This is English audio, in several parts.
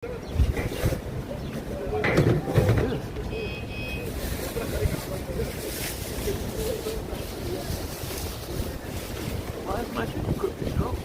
Why is my chicken cooking? No.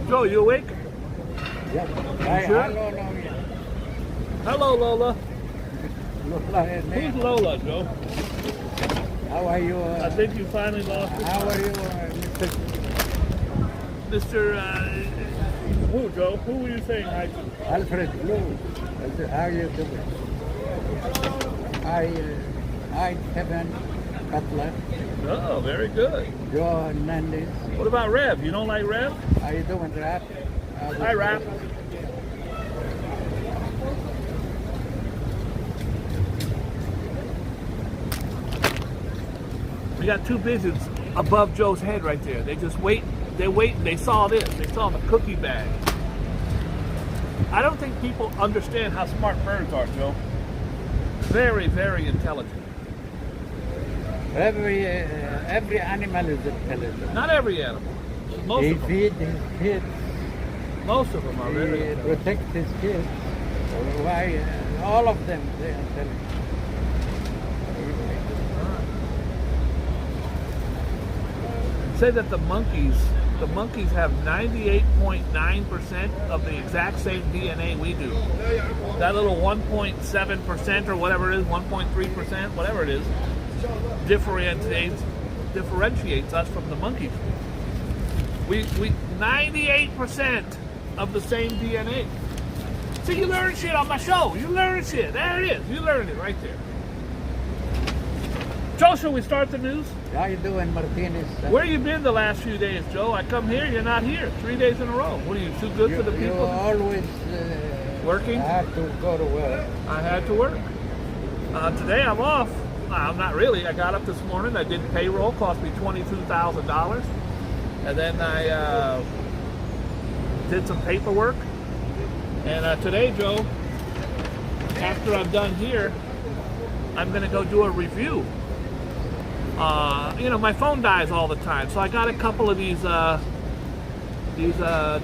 Joe, you awake? Yeah. You sure? Hello, Lola. Lola is me. Who's Lola, Joe? How are you? I think you finally lost it. How are you, Mr. Who, Joe? Who were you saying hi to? Alfred Blue? How are you doing? I Kevin Cutler, Oh, very good. Joe Hernandez. What about Rev? You don't like Rev? How you doing, Rap? Hi, Rap. We got two pigeons above Joe's head right there. They just wait. They wait and they saw this. They saw the cookie bag. I don't think people understand how smart birds are, Joe. Very, very intelligent. Every animal is intelligent. Not every animal. Most He of them. feeds his kids. Most of them are very He intelligent. protects his kids. Why? All of them, they're intelligent. Say that the monkeys have 98.9% of the exact same DNA we do. That little 1.7% or whatever it is, 1.3%, whatever it is, differentiates us from the monkeys. We 98% of the same DNA. See, you learn shit on my show. You learn shit. There it is. You learned it right there. Joe, shall we start the news? How you doing, Martinez? Where you been the last few days, Joe? I come here, you're not here. 3 days in a row. What are you, too good for the You people? always Working? have to go to work. I had to work. Today I'm off. Not really. I got up this morning. I did payroll. Cost me $22,000. And then I did some paperwork. And today, Joe, after I'm done here, I'm going to go do a review. You know, my phone dies all the time, so I got a couple of these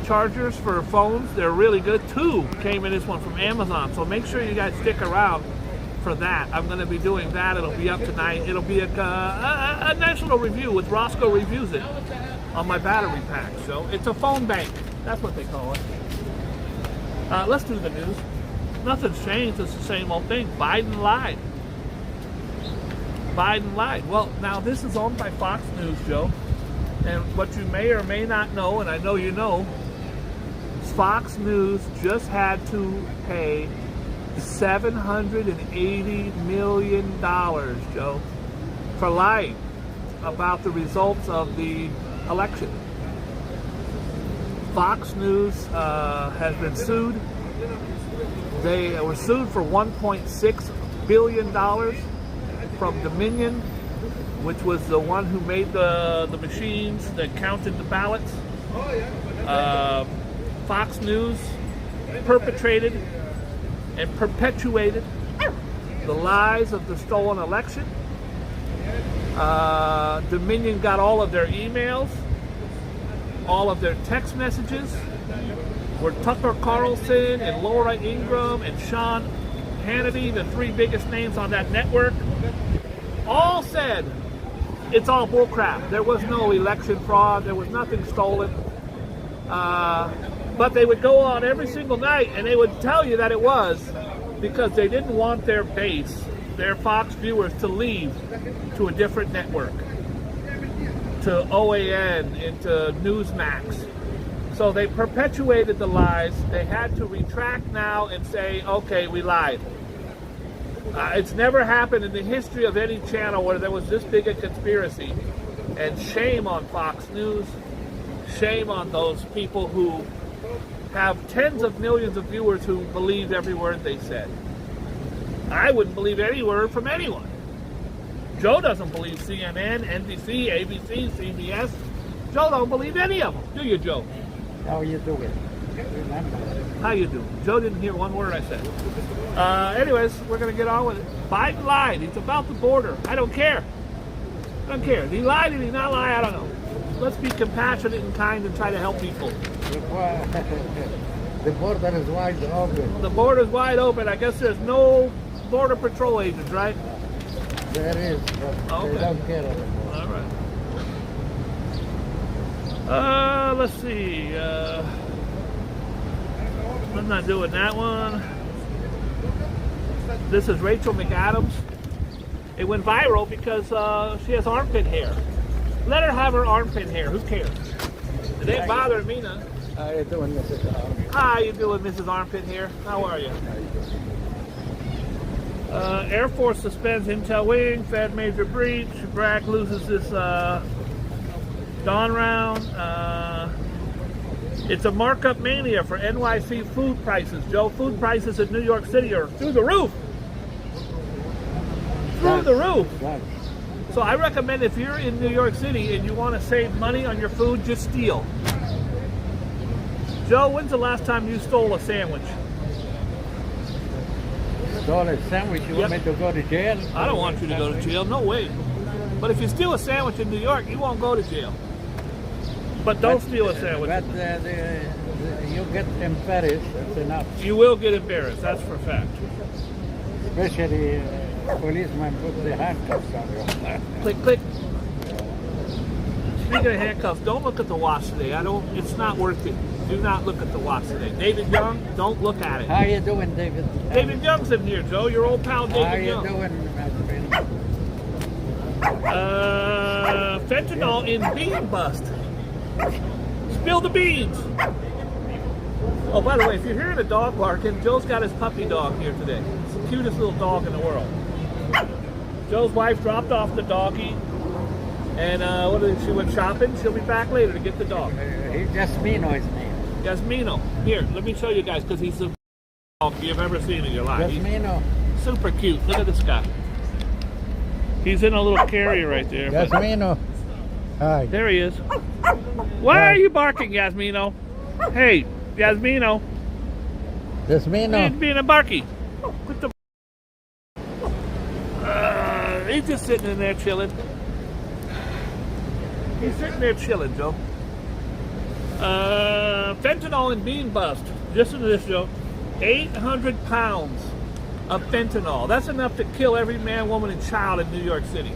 chargers for phones. They're really good. Two came in this one from Amazon, so make sure you guys stick around for that. I'm going to be doing that. It'll be up tonight. It'll be a nice little review with Roscoe Reviews It on my battery pack. So it's a phone bank. That's what they call it. Let's do the news. Nothing's changed. It's the same old thing. Biden lied. Biden lied. Well, now this is owned by Fox News, Joe. And what you may or may not know, and I know you know, Fox News just had to pay $780 million, Joe, for lying about the results of the election. Fox News has been sued. They were sued for $1.6 billion from Dominion, which was the one who made the machines that counted the ballots. Fox News perpetrated and perpetuated the lies of the stolen election. Dominion got all of their emails, all of their text messages, where Tucker Carlson and Laura Ingraham and Sean Hannity, the three biggest names on that network, all said it's all bullcrap. There was no election fraud. There was nothing stolen. But they would go on every single night and they would tell you that it was, because they didn't want their base, their Fox viewers, to leave to a different network, to OAN, into Newsmax. So they perpetuated the lies. They had to retract now and say, okay, we lied. It's never happened in the history of any channel where there was this big a conspiracy. And shame on Fox News. Shame on those people who have tens of millions of viewers who believe every word they said. I wouldn't believe any word from anyone. Joe doesn't believe CNN, NBC, ABC, CBS. Joe don't believe any of them. Do you, Joe? How you doing? Remember. How you doing? Joe didn't hear one word I said. Anyways, we're going to get on with it. Biden lied. It's about the border. I don't care. I don't care. Did he lie? Did he not lie? I don't know. Let's be compassionate and kind and try to help people. The border is wide open. The border is wide open. I guess there's no border patrol agents, right? There is, but Okay. they don't care anymore. All right. Let's see. I'm not doing that one. This is Rachel McAdams. It went viral because she has armpit hair. Let her have her armpit hair. Who cares? It ain't bothering me none. How you doing, Mrs. Armpit? How you doing, Mrs. Armpit hair? How are you? Air Force suspends Intel wing. Fed major breach. Bragg loses this dawn round. It's a markup mania for NYC food prices. Joe, food prices in New York City are through the roof. Through the roof. Right. So I recommend if you're in New York City and you want to save money on your food, just steal. Joe, when's the last time you stole a sandwich? Stole a sandwich? You want me to go to jail? I don't want you to go to jail. No way. But if you steal a sandwich in New York, you won't go to jail. But don't steal a sandwich. But you get embarrassed. That's enough. You will get embarrassed. That's for a fact. Especially policemen put the handcuffs on you. Click, click. Speaking of handcuffs, don't look at the watch today. It's not worth it. Do not look at the watch today. David Young, don't look at it. How you doing, David? David Young's in here, Joe. Your old pal David Young. How you doing, my friend? Fentanyl in bean bust. Spill the beans. Oh, by the way, if you're hearing a dog barking, Joe's got his puppy dog here today. It's the cutest little dog in the world. Joe's wife dropped off the doggy, and she went shopping. She'll be back later to get the dog. He's Jasmino, his name. Jasmino. Here, let me show you guys, because he's the dog you've ever seen in your life. Jasmino. He's super cute. Look at this guy. He's in a little carrier right there. but- Jasmino. Hi. There he is. Why are you barking, Yasmino? Hey, Yasmino. Jasmino. He's being a barky. Quit the. He's just sitting in there chilling. He's sitting there chilling, Joe. Fentanyl and bean bust. Listen to this, Joe. 800 pounds of fentanyl. That's enough to kill every man, woman, and child in New York City.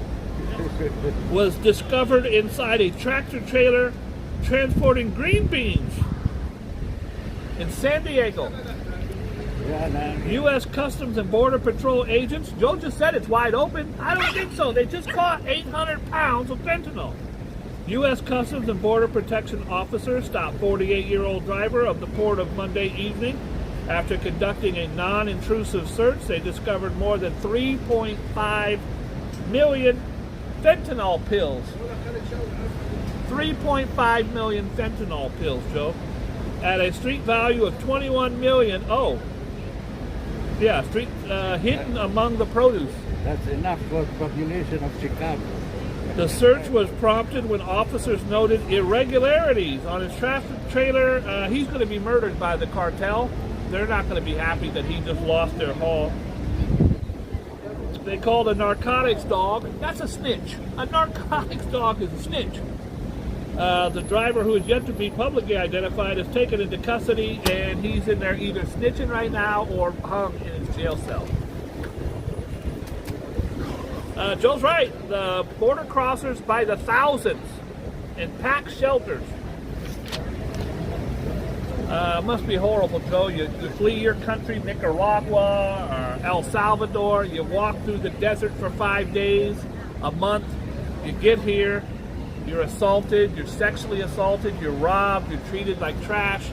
Was discovered inside a tractor trailer transporting green beans in San Diego. U.S. Customs and Border Patrol agents, Joe just said it's wide open. I don't think so. They just caught 800 pounds of fentanyl. U.S. Customs and Border Protection officers stopped 48-year-old driver of the port of Monday evening. After conducting a non-intrusive search, they discovered more than 3.5 million fentanyl pills. 3.5 million fentanyl pills, Joe. At a street value of 21 million. Oh. Yeah, hidden among the produce. That's enough for the population of Chicago. The search was prompted when officers noted irregularities on his tractor trailer. He's going to be murdered by the cartel. They're not going to be happy that he just lost their haul. They called a narcotics dog. That's a snitch. A narcotics dog is a snitch. The driver, who is yet to be publicly identified, is taken into custody, and he's in there either snitching right now or hung in his jail cell. Joe's right. The border crossers by the thousands in packed shelters. Must be horrible, Joe. You flee your country, Nicaragua or El Salvador. You walk through the desert for 5 days, a month. You get here, you're assaulted, you're sexually assaulted, you're robbed, you're treated like trash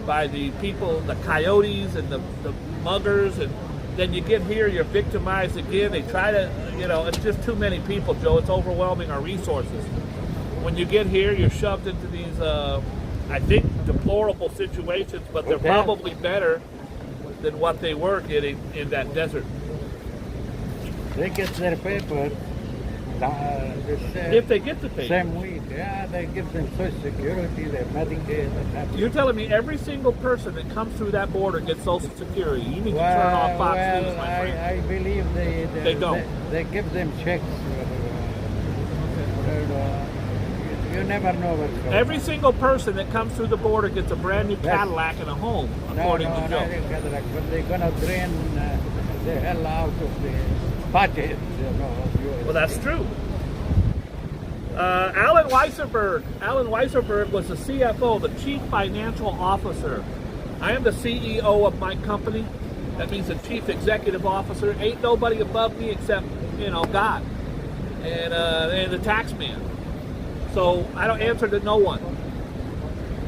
by the people, the coyotes and the muggers, and then you get here, you're victimized again. They try to, it's just too many people, Joe. It's overwhelming our resources. When you get here, you're shoved into these I think, deplorable situations, but they're probably better than what they were getting in that desert. They get their paper. If they get the paper. Same week, yeah, they give them Social Security, their Medicaid. You're telling me every single person that comes through that border gets Social Security. You need to turn off Fox News, my friend. I believe they don't. They give them checks. You never know what's going on. Every single person that comes through the border gets a brand new Cadillac and a home, according to Joe. Cadillac, but they're going to drain the hell out of the budget, Well, that's true. Alan Weisserberg was the CFO, the Chief Financial Officer. I am the CEO of my company. That means the Chief Executive Officer. Ain't nobody above me except, God and the tax man. So I don't answer to no one.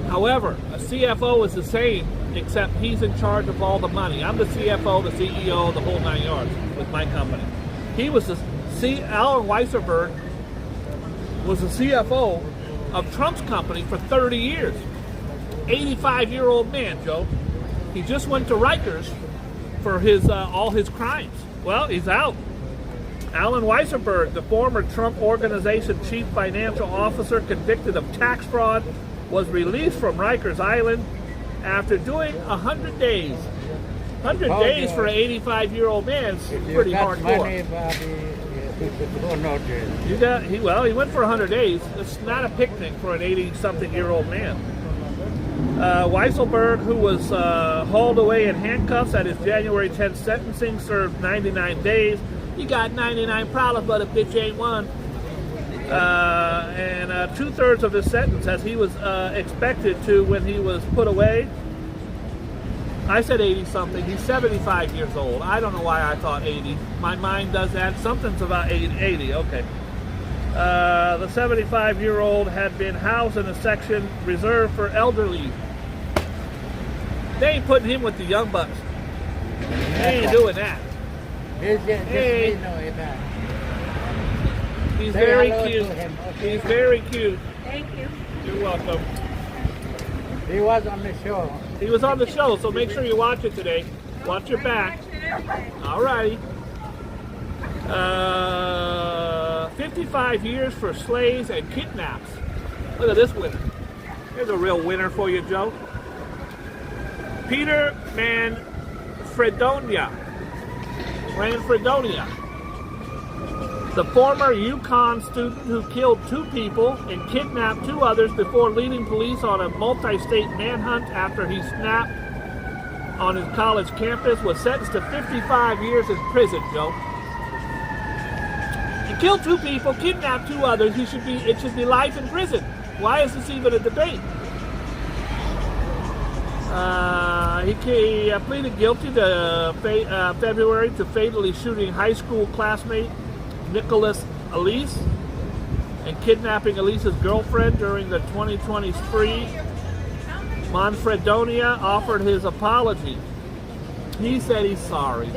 However, a CFO is the same, except he's in charge of all the money. I'm the CFO, the CEO, the whole 9 yards with my company. Alan Weisserberg was the CFO of Trump's company for 30 years. 85-year-old man, Joe. He just went to Rikers for all his crimes. Well, he's out. Alan Weisserberg, the former Trump Organization Chief Financial Officer convicted of tax fraud, was released from Rikers Island after doing 100 days. 100 days for an 85-year-old man is pretty hardcore. He went for 100 days. It's not a picnic for an 80-something-year-old man. Weisselberg, who was hauled away in handcuffs at his January 10th sentencing, served 99 days. He got 99 problems, but a bitch ain't one. And 2/3 of his sentence, as he was expected to when he was put away. I said 80-something. He's 75 years old. I don't know why I thought 80. My mind does that. Something's about 80. Okay. The 75-year-old had been housed in a section reserved for elderly. They ain't putting him with the young bucks. They ain't doing that. Hey. He's very cute. He's very cute. Thank you. You're welcome. He was on the show. He was on the show, so make sure you watch it today. Watch your back. All righty. 55 years for slaves and kidnaps. Look at this winner. Here's a real winner for you, Joe. Peter Manfredonia. The former UConn student who killed 2 people and kidnapped 2 others before leading police on a multi-state manhunt after he snapped on his college campus was sentenced to 55 years in prison, Joe. He killed 2 people, kidnapped 2 others. It should be life in prison. Why is this even a debate? He pleaded guilty to February to fatally shooting high school classmate Nicholas Elise and kidnapping Elise's girlfriend during the 2020 spree. Manfredonia offered his apology. He said he's sorry.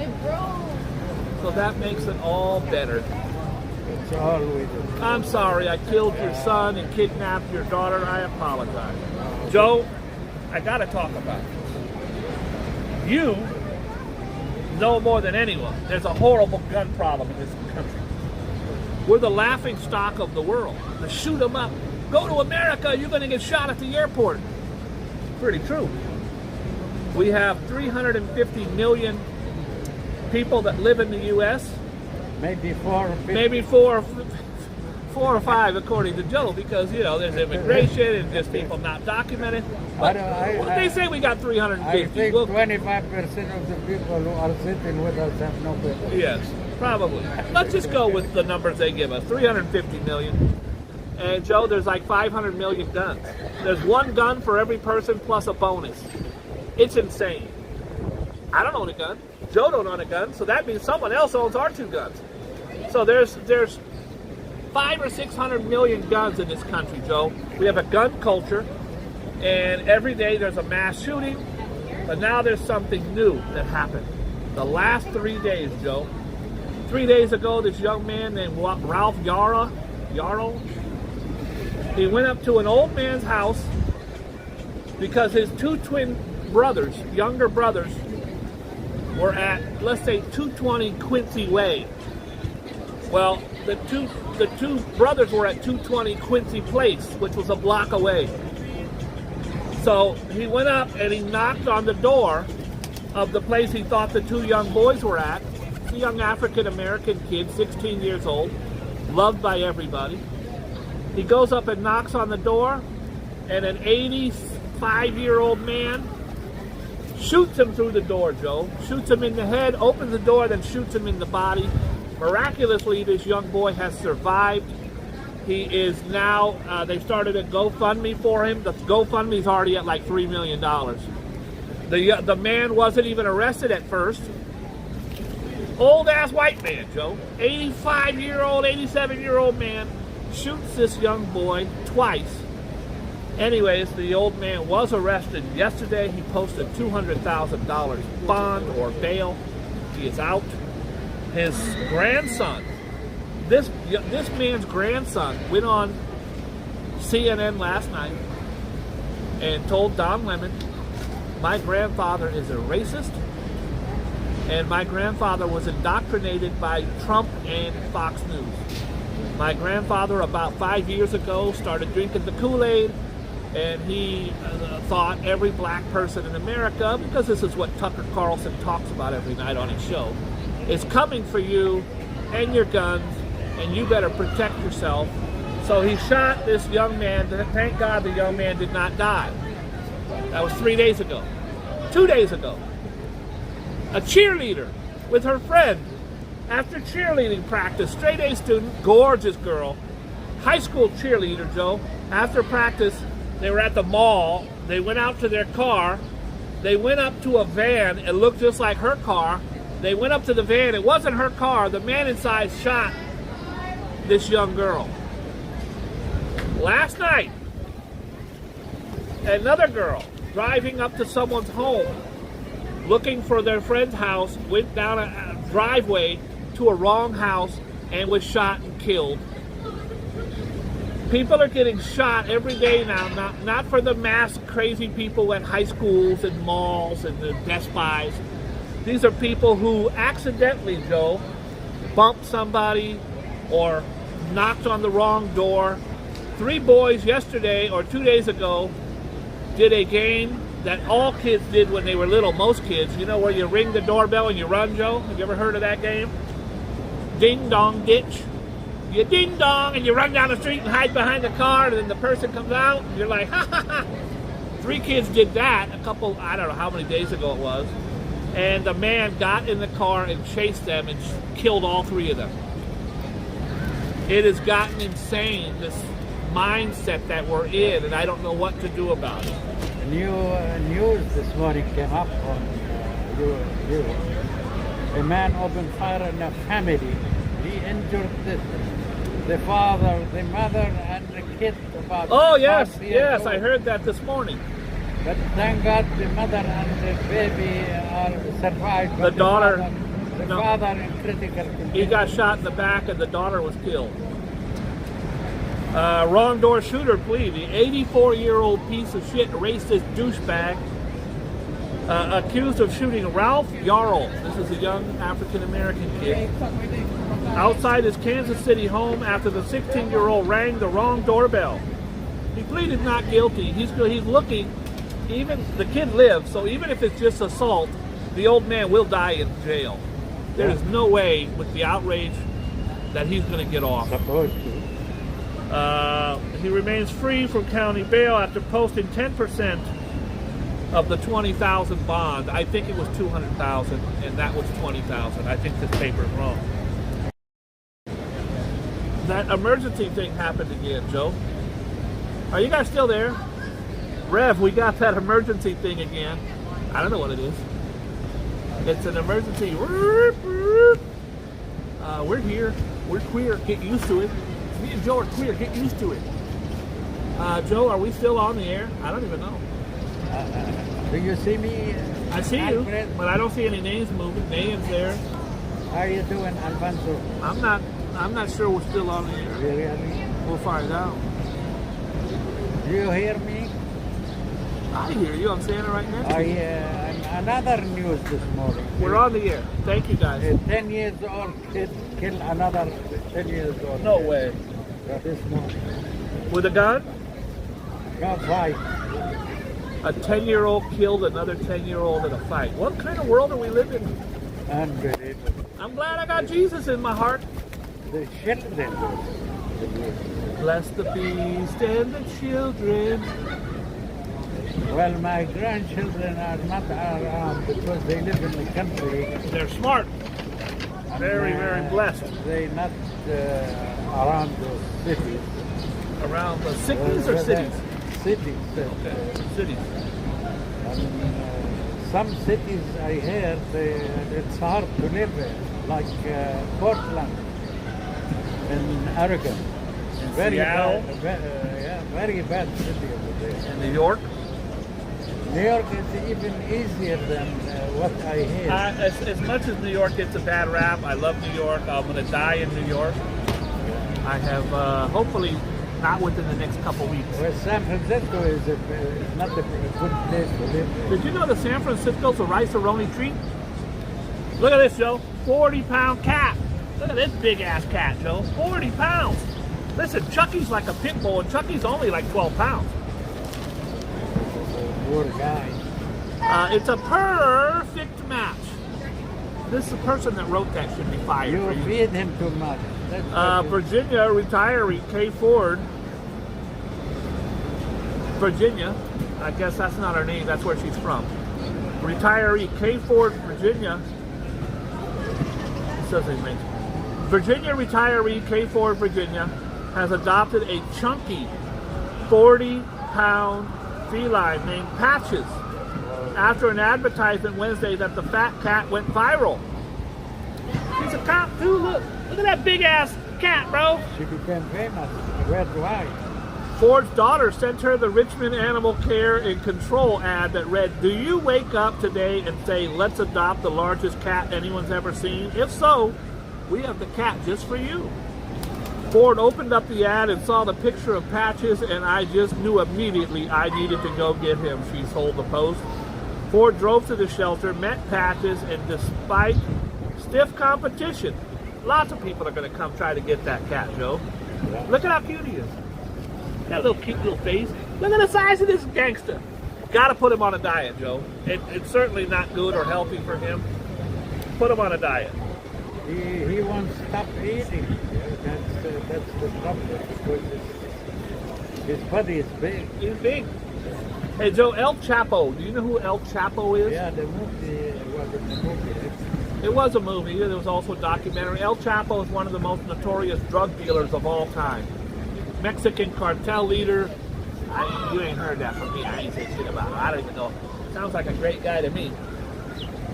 So that makes it all better. It's always. I'm sorry I killed your son and kidnapped your daughter. I apologize. Joe, I got to talk about it. You know more than anyone. There's a horrible gun problem in this country. We're the laughing stock of the world. To shoot them up. Go to America, you're going to get shot at the airport. Pretty true. We have 350 million people that live in the U.S. Maybe 4 or 5. Maybe 4 or 5, according to Joe, because, there's immigration and there's people not documented. But they say we got 350. I think 25% of the people who are sitting with us have no paper. Yes, probably. Let's just go with the numbers they give us, 350 million. And, Joe, there's like 500 million guns. There's 1 gun for every person plus a bonus. It's insane. I don't own a gun. Joe don't own a gun, so that means someone else owns our 2 guns. So there's 500 or 600 million guns in this country, Joe. We have a gun culture, and every day there's a mass shooting, but now there's something new that happened. The last 3 days, Joe. 3 days ago, this young man named Ralph Yarl, he went up to an old man's house because his two twin brothers, younger brothers, were at, let's say, 220 Quincy Way. Well, the two brothers were at 220 Quincy Place, which was a block away. So he went up and he knocked on the door of the place he thought the two young boys were at. It's a young African-American kid, 16 years old, loved by everybody. He goes up and knocks on the door, and an 85-year-old man shoots him through the door, Joe. Shoots him in the head, opens the door, then shoots him in the body. Miraculously, this young boy has survived. He is now, they started a GoFundMe for him. The GoFundMe's already at like $3 million. The man wasn't even arrested at first. Old-ass white man, Joe. 85-year-old, 87-year-old man shoots this young boy twice. Anyways, the old man was arrested yesterday. He posted $200,000 bond or bail. He is out. His grandson, this man's grandson, went on CNN last night and told Don Lemon, my grandfather is a racist, and my grandfather was indoctrinated by Trump and Fox News. My grandfather, about 5 years ago, started drinking the Kool-Aid, and he thought every black person in America, because this is what Tucker Carlson talks about every night on his show, is coming for you and your guns, and you better protect yourself. So he shot this young man. Thank God the young man did not die. That was 3 days ago. 2 days ago. A cheerleader with her friend after cheerleading practice, straight A student, gorgeous girl, high school cheerleader, Joe. After practice, they were at the mall. They went out to their car. They went up to a van. It looked just like her car. They went up to the van. It wasn't her car. The man inside shot this young girl. Last night, another girl driving up to someone's home, looking for their friend's house, went down a driveway to a wrong house and was shot and killed. People are getting shot every day now, not for the mass crazy people at high schools and malls and the Best Buys. These are people who accidentally, Joe, bumped somebody or knocked on the wrong door. 3 boys yesterday or 2 days ago did a game that all kids did when they were little, most kids. You know where you ring the doorbell and you run, Joe? Have you ever heard of that game? Ding dong ditch. You ding dong and you run down the street and hide behind the car, and then the person comes out and you're like, ha ha ha. 3 kids did that a couple, I don't know how many days ago it was. And the man got in the car and chased them and killed all 3 of them. It has gotten insane, this mindset that we're in, and I don't know what to do about it. News this morning came up on a man opened fire in a family. He injured the father, the mother, and the kid. About oh yes, yes, I heard that this morning. But thank God the mother and the baby are survived. The daughter, the father in critical condition. He got shot in the back, and the daughter was killed. Wrong door shooter plea. The 84-year-old piece of shit racist douchebag accused of shooting Ralph Yarl. This is a young African-American kid. Outside his Kansas City home after the 16-year-old rang the wrong doorbell. He pleaded not guilty. He's looking, even the kid lives, so even if it's just assault, the old man will die in jail. There is no way with the outrage that he's going to get off. Supposed to. He remains free from county bail after posting 10% of the $20,000 bond. I think it was $200,000, and that was $20,000. I think this paper is wrong. That emergency thing happened again, Joe. Are you guys still there? Rev, we got that emergency thing again. I don't know what it is. It's an emergency. We're here. We're queer. Get used to it. Me and Joe are queer. Get used to it. Joe, are we still on the air? I don't even know. Do you see me? I see you, but I don't see any names moving. Names there. How are you doing, Alfonso? I'm not sure we're still on the air. Really? We'll find out. Do you hear me? I hear you. I'm saying it right next to you. Another news this morning. We're on the air. Thank you, guys. A 10 years old kid killed another 10 years old. No kid. way. This morning. With a gun? Got fight. A 10-year-old killed another 10-year-old in a fight. What kind of world are we living in? Unbelievable. I'm glad I got Jesus in my heart. The children. Bless the beast and the children. Well, my grandchildren are not around because they live in the country. They're smart. Very, very blessed. They're not around the cities. Around the cities or cities? Cities. Okay, cities. Some cities I heard it's hard to live in, like Portland in Oregon. Very Seattle? bad, very bad city over there. In New York? New York is even easier than what I hear. As much as New York gets a bad rap, I love New York. I'm going to die in New York. I have, hopefully, not within the next couple weeks. Well, San Francisco is not a good place to live. Did you know that San Francisco's a rice-a-roni treat? Look at this, Joe. 40-pound cat. Look at this big-ass cat, Joe. 40 pounds. Listen, Chucky's like a pit bull, and Chucky's only like 12 pounds. Poor guy. It's a perfect match. This person that wrote that should be fired. You feed him too much. Virginia retiree Kay Ford. Virginia, I guess that's not her name, that's where she's from. Retiree Kay Ford, Virginia. It says his name. Virginia retiree Kay Ford, Virginia, has adopted a chunky 40-pound feline named Patches after an advertisement Wednesday that the fat cat went viral. She's a cop too. Look at that big ass cat, bro. She became famous. Worldwide. Ford's daughter sent her the Richmond Animal Care and Control ad that read, "Do you wake up today and say, let's adopt the largest cat anyone's ever seen? If so, we have the cat just for you." Ford opened up the ad and saw the picture of Patches, and I just knew immediately I needed to go get him, she told the Post. Ford drove to the shelter, met Patches, and despite stiff competition, lots of people are going to come try to get that cat, Joe. Look at how cute he is. Got a little cute little face. Look at the size of this gangster. Got to put him on a diet, Joe. It's certainly not good or healthy for him. Put him on a diet. He won't stop eating. That's the problem. Because his body is big. He's big. Hey, Joe, El Chapo. Do you know who El Chapo is? Yeah, the movie was a movie. It was a movie. There was also a documentary. El Chapo is one of the most notorious drug dealers of all time. Mexican cartel leader. You ain't heard that from me. I ain't said shit about it. I don't even know. Sounds like a great guy to me.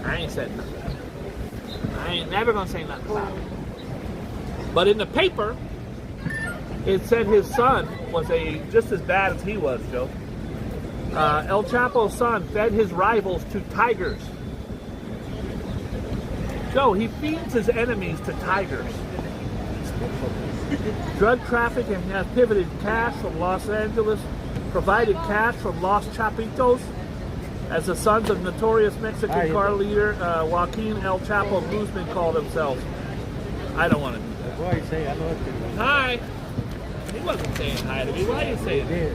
I ain't said nothing. I ain't never gonna say nothing about it. But in the paper, it said his son was just as bad as he was, Joe. El Chapo's son fed his rivals to tigers. Joe, he feeds his enemies to tigers. Drug trafficking has pivoted cash from Los Angeles, provided cash from Los Chapitos, as the sons of notorious Mexican car leader Joaquin El Chapo Guzman called themselves. I don't want to do that. Boy, say hello to me. Hi. He wasn't saying hi to me. Why are you saying that?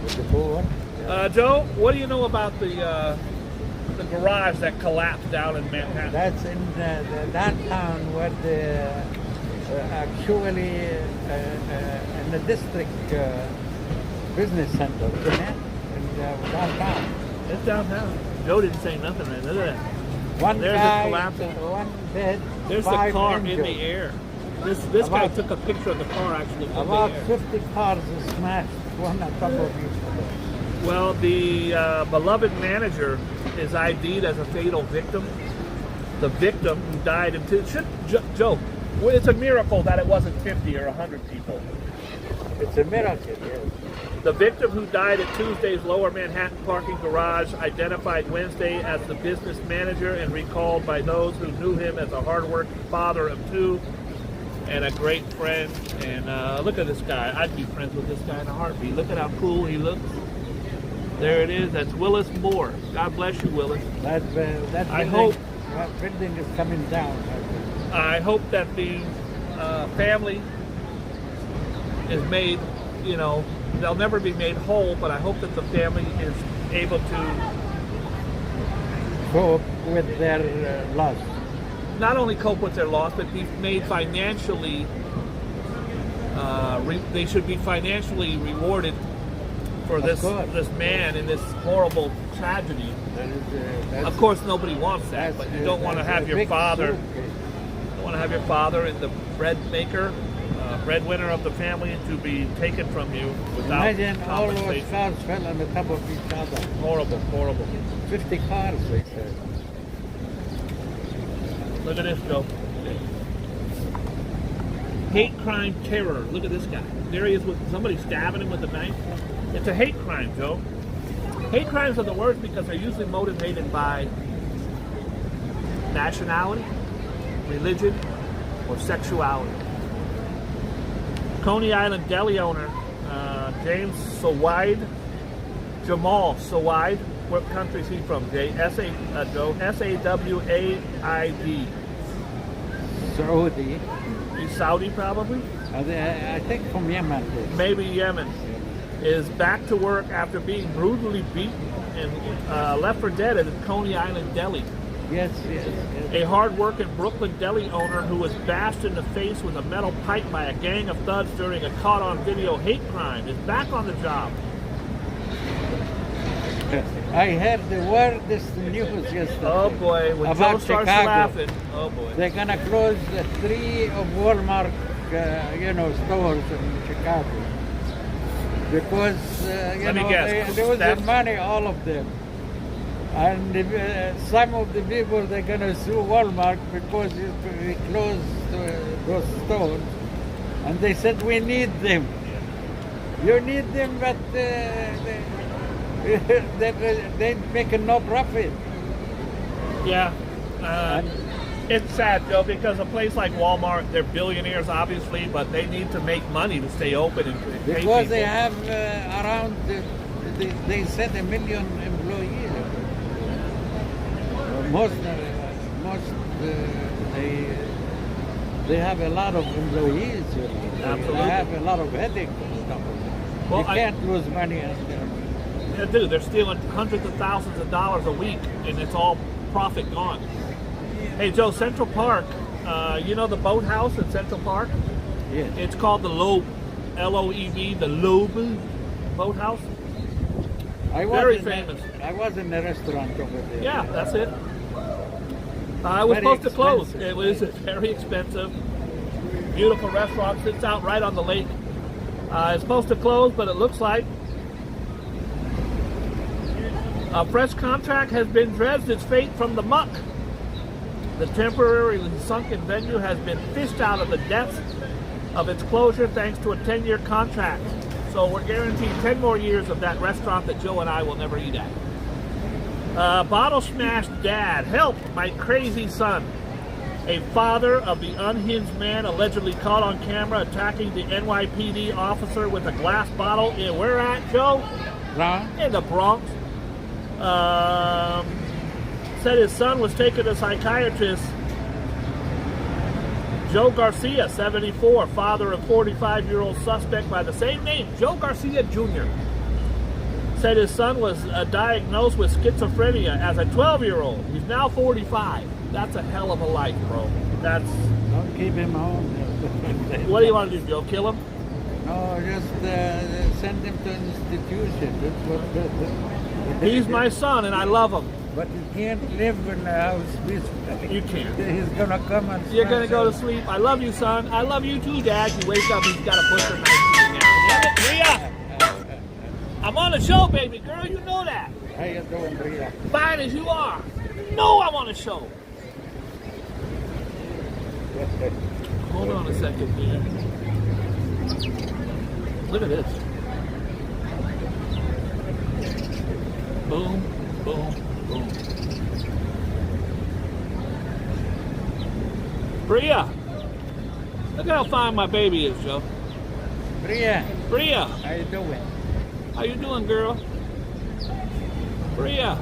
With the board. Joe, what do you know about the garage that collapsed down in Manhattan? That's in the downtown where the actually in the district business center, isn't it? In downtown. It's downtown. Joe didn't say nothing. Look at that. One There's guy, a collapsing. one dead, There's a 5 car injured. in the air. This guy took a picture of the car actually in About the air. 50 cars smashed one a couple of years ago. Well, the beloved manager is ID'd as a fatal victim. The victim who died in Joe, well, it's a miracle that it wasn't 50 or 100 people. It's a miracle, yes. The victim who died at Tuesday's Lower Manhattan parking garage, identified Wednesday as the business manager and recalled by those who knew him as a hard-working father of 2 and a great friend. And look at this guy. I'd be friends with this guy in a heartbeat. Look at how cool he looks. There it is. That's Willis Moore. God bless you, Willis. That I building, hope- that building is coming down. I hope that the family is made, you know, they'll never be made whole, but I hope that the family is able to Cope with their loss. not only cope with their loss, but be made financially, they should be financially rewarded for Of this course. this man in this horrible tragedy. That's, Of course, nobody wants that, but you don't want to have your father. You want to have your father and the bread maker, breadwinner of the family, to be taken from you without Imagine all those compensation. cars fell on the top of each other. Horrible, horrible. 50 cars, they said. Look at this, Joe. Hate crime terror. Look at this guy. There he is with somebody stabbing him with a knife. It's a hate crime, Joe. Hate crimes are the worst because they're usually motivated by nationality, religion, or sexuality. Coney Island deli owner James Sawaid, Jamal Sawaid. What country is he from, Jay? Joe? S-A-W-A-I-D. Saudi. He's Saudi, probably? I think from Yemen. Maybe Yemen. Is back to work after being brutally beaten and left for dead at his Coney Island deli. Yes, yes, A yes. hard-working Brooklyn deli owner who was bashed in the face with a metal pipe by a gang of thugs during a caught-on-video hate crime is back on the job. I heard the weirdest news yesterday. Oh boy, when Joe About starts Chicago. laughing, oh boy. They're gonna close 3 of Walmart, stores in Chicago because Let me guess, they losing theft? money, all of them. And some of the people they're gonna sue Walmart because we closed those stores, and they said we need them. You need them, but they're making no profit. Yeah. It's sad, Joe, because a place like Walmart, they're billionaires, obviously, but they need to make money to stay open and pay Because they people. have around, they said 1 million employees. Most they have a lot of employees. Absolutely. They have a lot of headaches and stuff. Well, You can't lose money. Yeah, dude, they're stealing hundreds of thousands of dollars a week, and it's all profit gone. Hey, Joe, Central Park, you know the boathouse in Central Park? Yes. It's called the Loeb, L-O-E-B, the Loeb Boathouse. I Very in famous. I was in a restaurant over there. Yeah, that's it. It was Very supposed to close. expensive. It was very expensive. Beautiful restaurant, sits out right on the lake. It's supposed to close, but it looks like a fresh contract has been dredged its fate from the muck. The temporarily sunken venue has been fished out of the depths of its closure thanks to a 10-year contract. So we're guaranteed 10 more years of that restaurant that Joe and I will never eat at. Bottle smashed dad, help my crazy son. A father of the unhinged man allegedly caught on camera attacking the NYPD officer with a glass bottle in where at, Joe? Wrong? In the Bronx. Said his son was taken to psychiatrist. Joe Garcia, 74, father of 45-year-old suspect by the same name, Joe Garcia Jr. Said his son was diagnosed with schizophrenia as a 12-year-old. He's now 45. That's a hell of a life, bro. That's. Don't keep him home. What do you want to do, Joe? Kill him? No, just send him to an institution. That's what He's my son, and I love him. But you can't live in the house peacefully. You can't. He's gonna come and You're gonna go to smash sleep. I love you, son. I love you too, Dad. You wake up, he's got a butcher knife to you now. Damn it, Rhea! I'm on the show, baby girl. You know that. it. How you doing, Rhea? Fine as you are. No, I'm on the show. Hold on a second, man. Look at this. Boom, boom, boom. Bria, look how fine my baby is, Rhea, Bria, how you doing? how you doing, girl? Bria.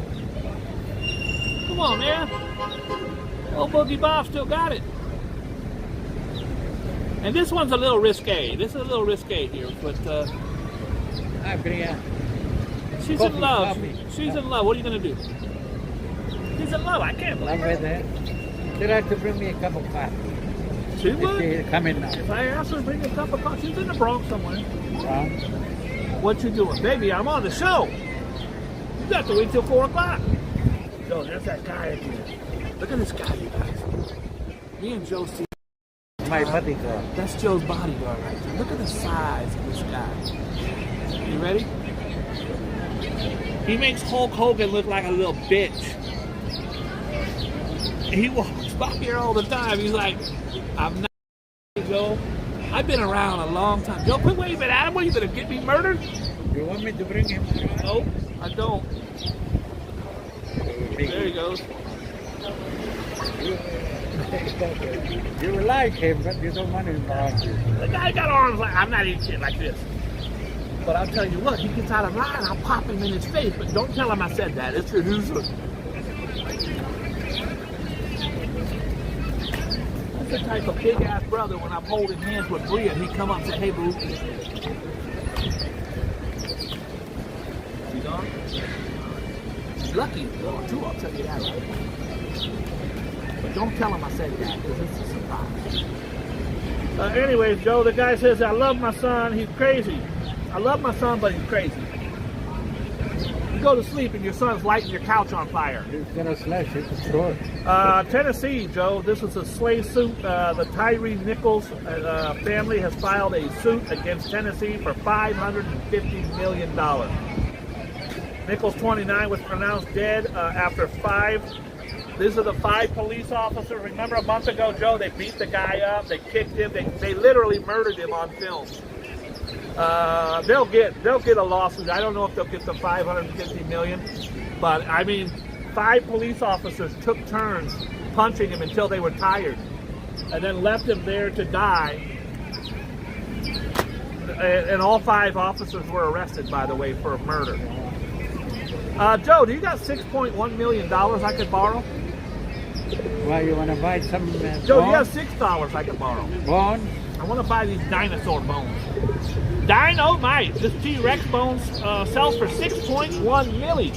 Come on, man. Old Boogie Bob still got it. And this one's a little risque. This is a little risque here, but Hi, Bria. she's Coffee, in love. coffee. She's in love. What are you gonna do? She's in love. I can't believe Love it. with her. Tell her to bring me a cup of coffee. She If would. she coming now. If I asked her to bring a cup of coffee, she's in the Bronx somewhere. Wrong. What you doing? Baby, I'm on the show. You got to wait till 4 o'clock. Joe, there's that guy again. Look at this guy, you guys. Me and Joe see. My bodyguard. That's Joe's bodyguard right there. Look at the size of this guy. You ready? He makes Hulk Hogan look like a little bitch. He walks by here all the time. He's like, I'm not Joe. I've been around a long time. Joe, quit waving at him. What, you gonna get me murdered? You want me to bring him? No, I don't. There he goes. You like him, but you don't want him around you. The guy got arms like, I'm not eating shit like this. But I'll tell you what, he gets out of line, I'll pop him in his face. But don't tell him I said that. It's your news. That's the type of big ass brother when I'm holding hands with Bria, he come up and say, hey boo. You gone? He's lucky he's gone too, I'll tell you that right. But don't tell him I said that, because it's a surprise. Anyways, Joe, the guy says, I love my son, he's crazy. I love my son, but he's crazy. You go to sleep and your son's lighting your couch on fire. He's gonna slash his throat. Tennessee, Joe, this is a slave suit. The Tyree Nichols family has filed a suit against Tennessee for $550 million. Nichols, 29, was pronounced dead after 5. These are the 5 police officers. Remember a month ago, Joe, they beat the guy up, they kicked him, they literally murdered him on film. They'll get a lawsuit. I don't know if they'll get the $550 million, but I mean, 5 police officers took turns punching him until they were tired, and then left him there to die. And all 5 officers were arrested, by the way, for murder. Joe, do you got $6.1 million I could borrow? Why, you wanna buy some Joe, bone? you have $6 I could borrow. Bone? I want to buy these dinosaur bones. Dynamite! This T-Rex bones sells for $6.1 million.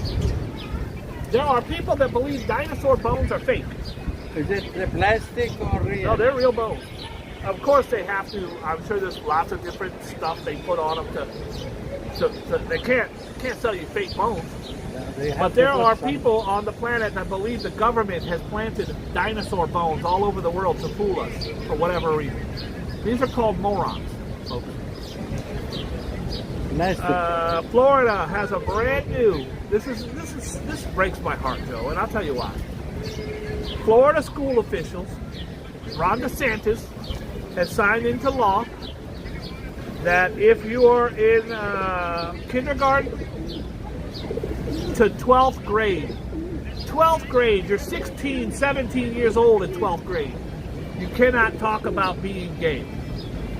There are people that believe dinosaur bones are fake. Is it the plastic or real? No, they're real bones. Of course they have to. I'm sure there's lots of different stuff they put on them to they can't sell you fake bones. But there are people on the planet that believe the government has planted dinosaur bones all over the world to fool us for whatever reason. These are called morons, folks. Florida has a brand new. This breaks my heart, Joe, and I'll tell you why. Florida school officials, Ron DeSantis, has signed into law that if you are in kindergarten to 12th grade, you're 16, 17 years old in 12th grade. You cannot talk about being gay.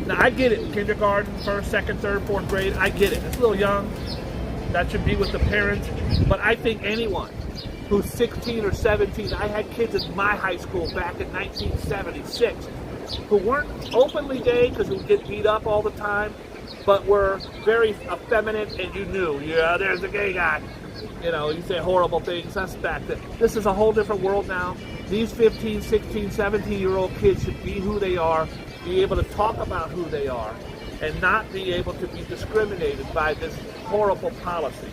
Now, I get it. Kindergarten, 1st, 2nd, 3rd, 4th grade, I get it. It's a little young. That should be with the parents. But I think anyone who's 16 or 17, I had kids in my high school back in 1976 who weren't openly gay because we would get beat up all the time, but were very effeminate, and you knew, yeah, there's the gay guy. You know, you say horrible things. That's back then. This is a whole different world now. These 15, 16, 17-year-old kids should be who they are, be able to talk about who they are, and not be able to be discriminated by this horrible policy.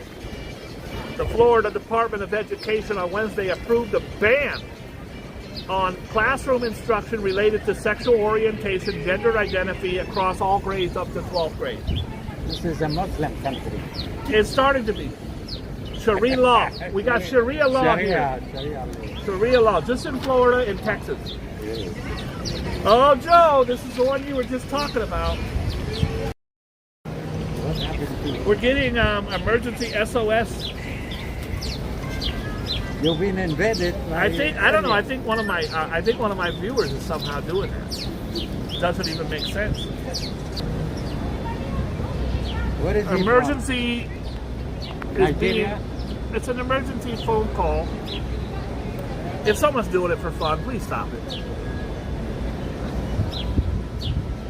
The Florida Department of Education on Wednesday approved a ban on classroom instruction related to sexual orientation, gender identity across all grades up to 12th grade. This is a Muslim country. It's starting to be. Sharia law. We got Sharia law here. Sharia law, just in Florida and Texas. Oh, Joe, this is the one you were just talking about. We're getting emergency SOS. You've been invaded. I don't know. I think one of my viewers is somehow doing this. Doesn't even make sense. What is Emergency is being. It's an emergency phone call. If someone's doing it for fun, please stop it.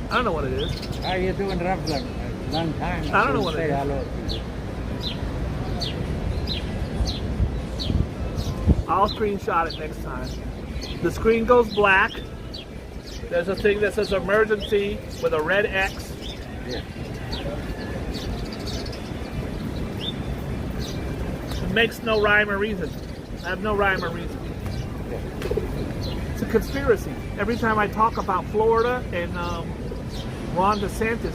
I don't know what it is. How you doing, Raflan? Long time. I don't know what it is. Hello. I'll screenshot it next time. The screen goes black. There's a thing that says emergency with a red X. Yeah. It makes no rhyme or reason. I have no rhyme or reason. It's a conspiracy. Every time I talk about Florida and Ron DeSantis.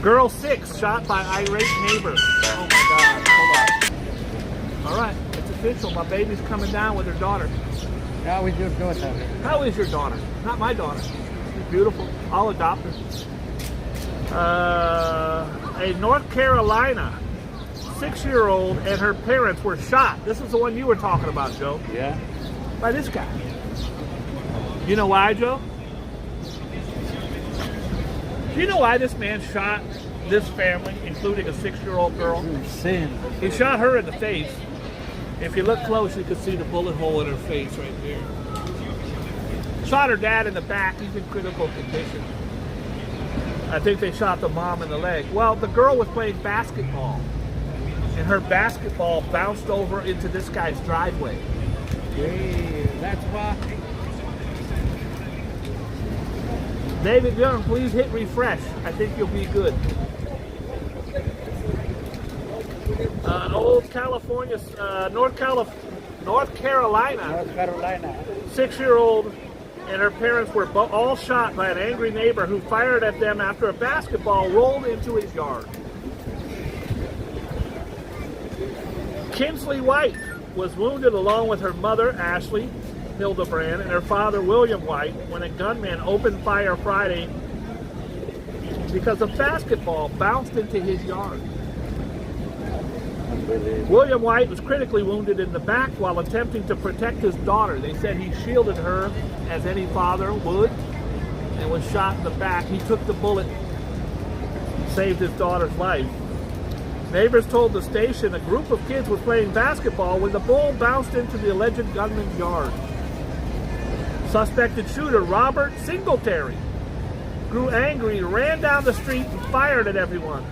Girl 6 shot by irate neighbor. Oh my God, hold on. All right, it's official. My baby's coming down with her daughter. How is your daughter? How is your daughter? Not my daughter. She's beautiful. I'll adopt her. A North Carolina 6-year-old and her parents were shot. This is the one you were talking about, Joe. Yeah. By this guy. You know why, Joe? Do you know why this man shot this family, including a 6-year-old girl? Insane. He shot her in the face. If you look close, you can see the bullet hole in her face right there. Shot her dad in the back. He's in critical condition. I think they shot the mom in the leg. Well, the girl was playing basketball, and her basketball bounced over into this guy's driveway. Hey, that's why. David Young, please hit refresh. I think you'll be good. Old California, North Carolina, North Carolina. 6-year-old and her parents were all shot by an angry neighbor who fired at them after a basketball rolled into his yard. Kinsley White was wounded along with her mother, Ashley Hildebrand, and her father, William White, when a gunman opened fire Friday because a basketball bounced into his yard. William White was critically wounded in the back while attempting to protect his daughter. They said he shielded her as any father would and was shot in the back. He took the bullet, saved his daughter's life. Neighbors told the station a group of kids was playing basketball when the ball bounced into the alleged gunman's yard. Suspected shooter Robert Singletary grew angry, ran down the street, and fired at everyone.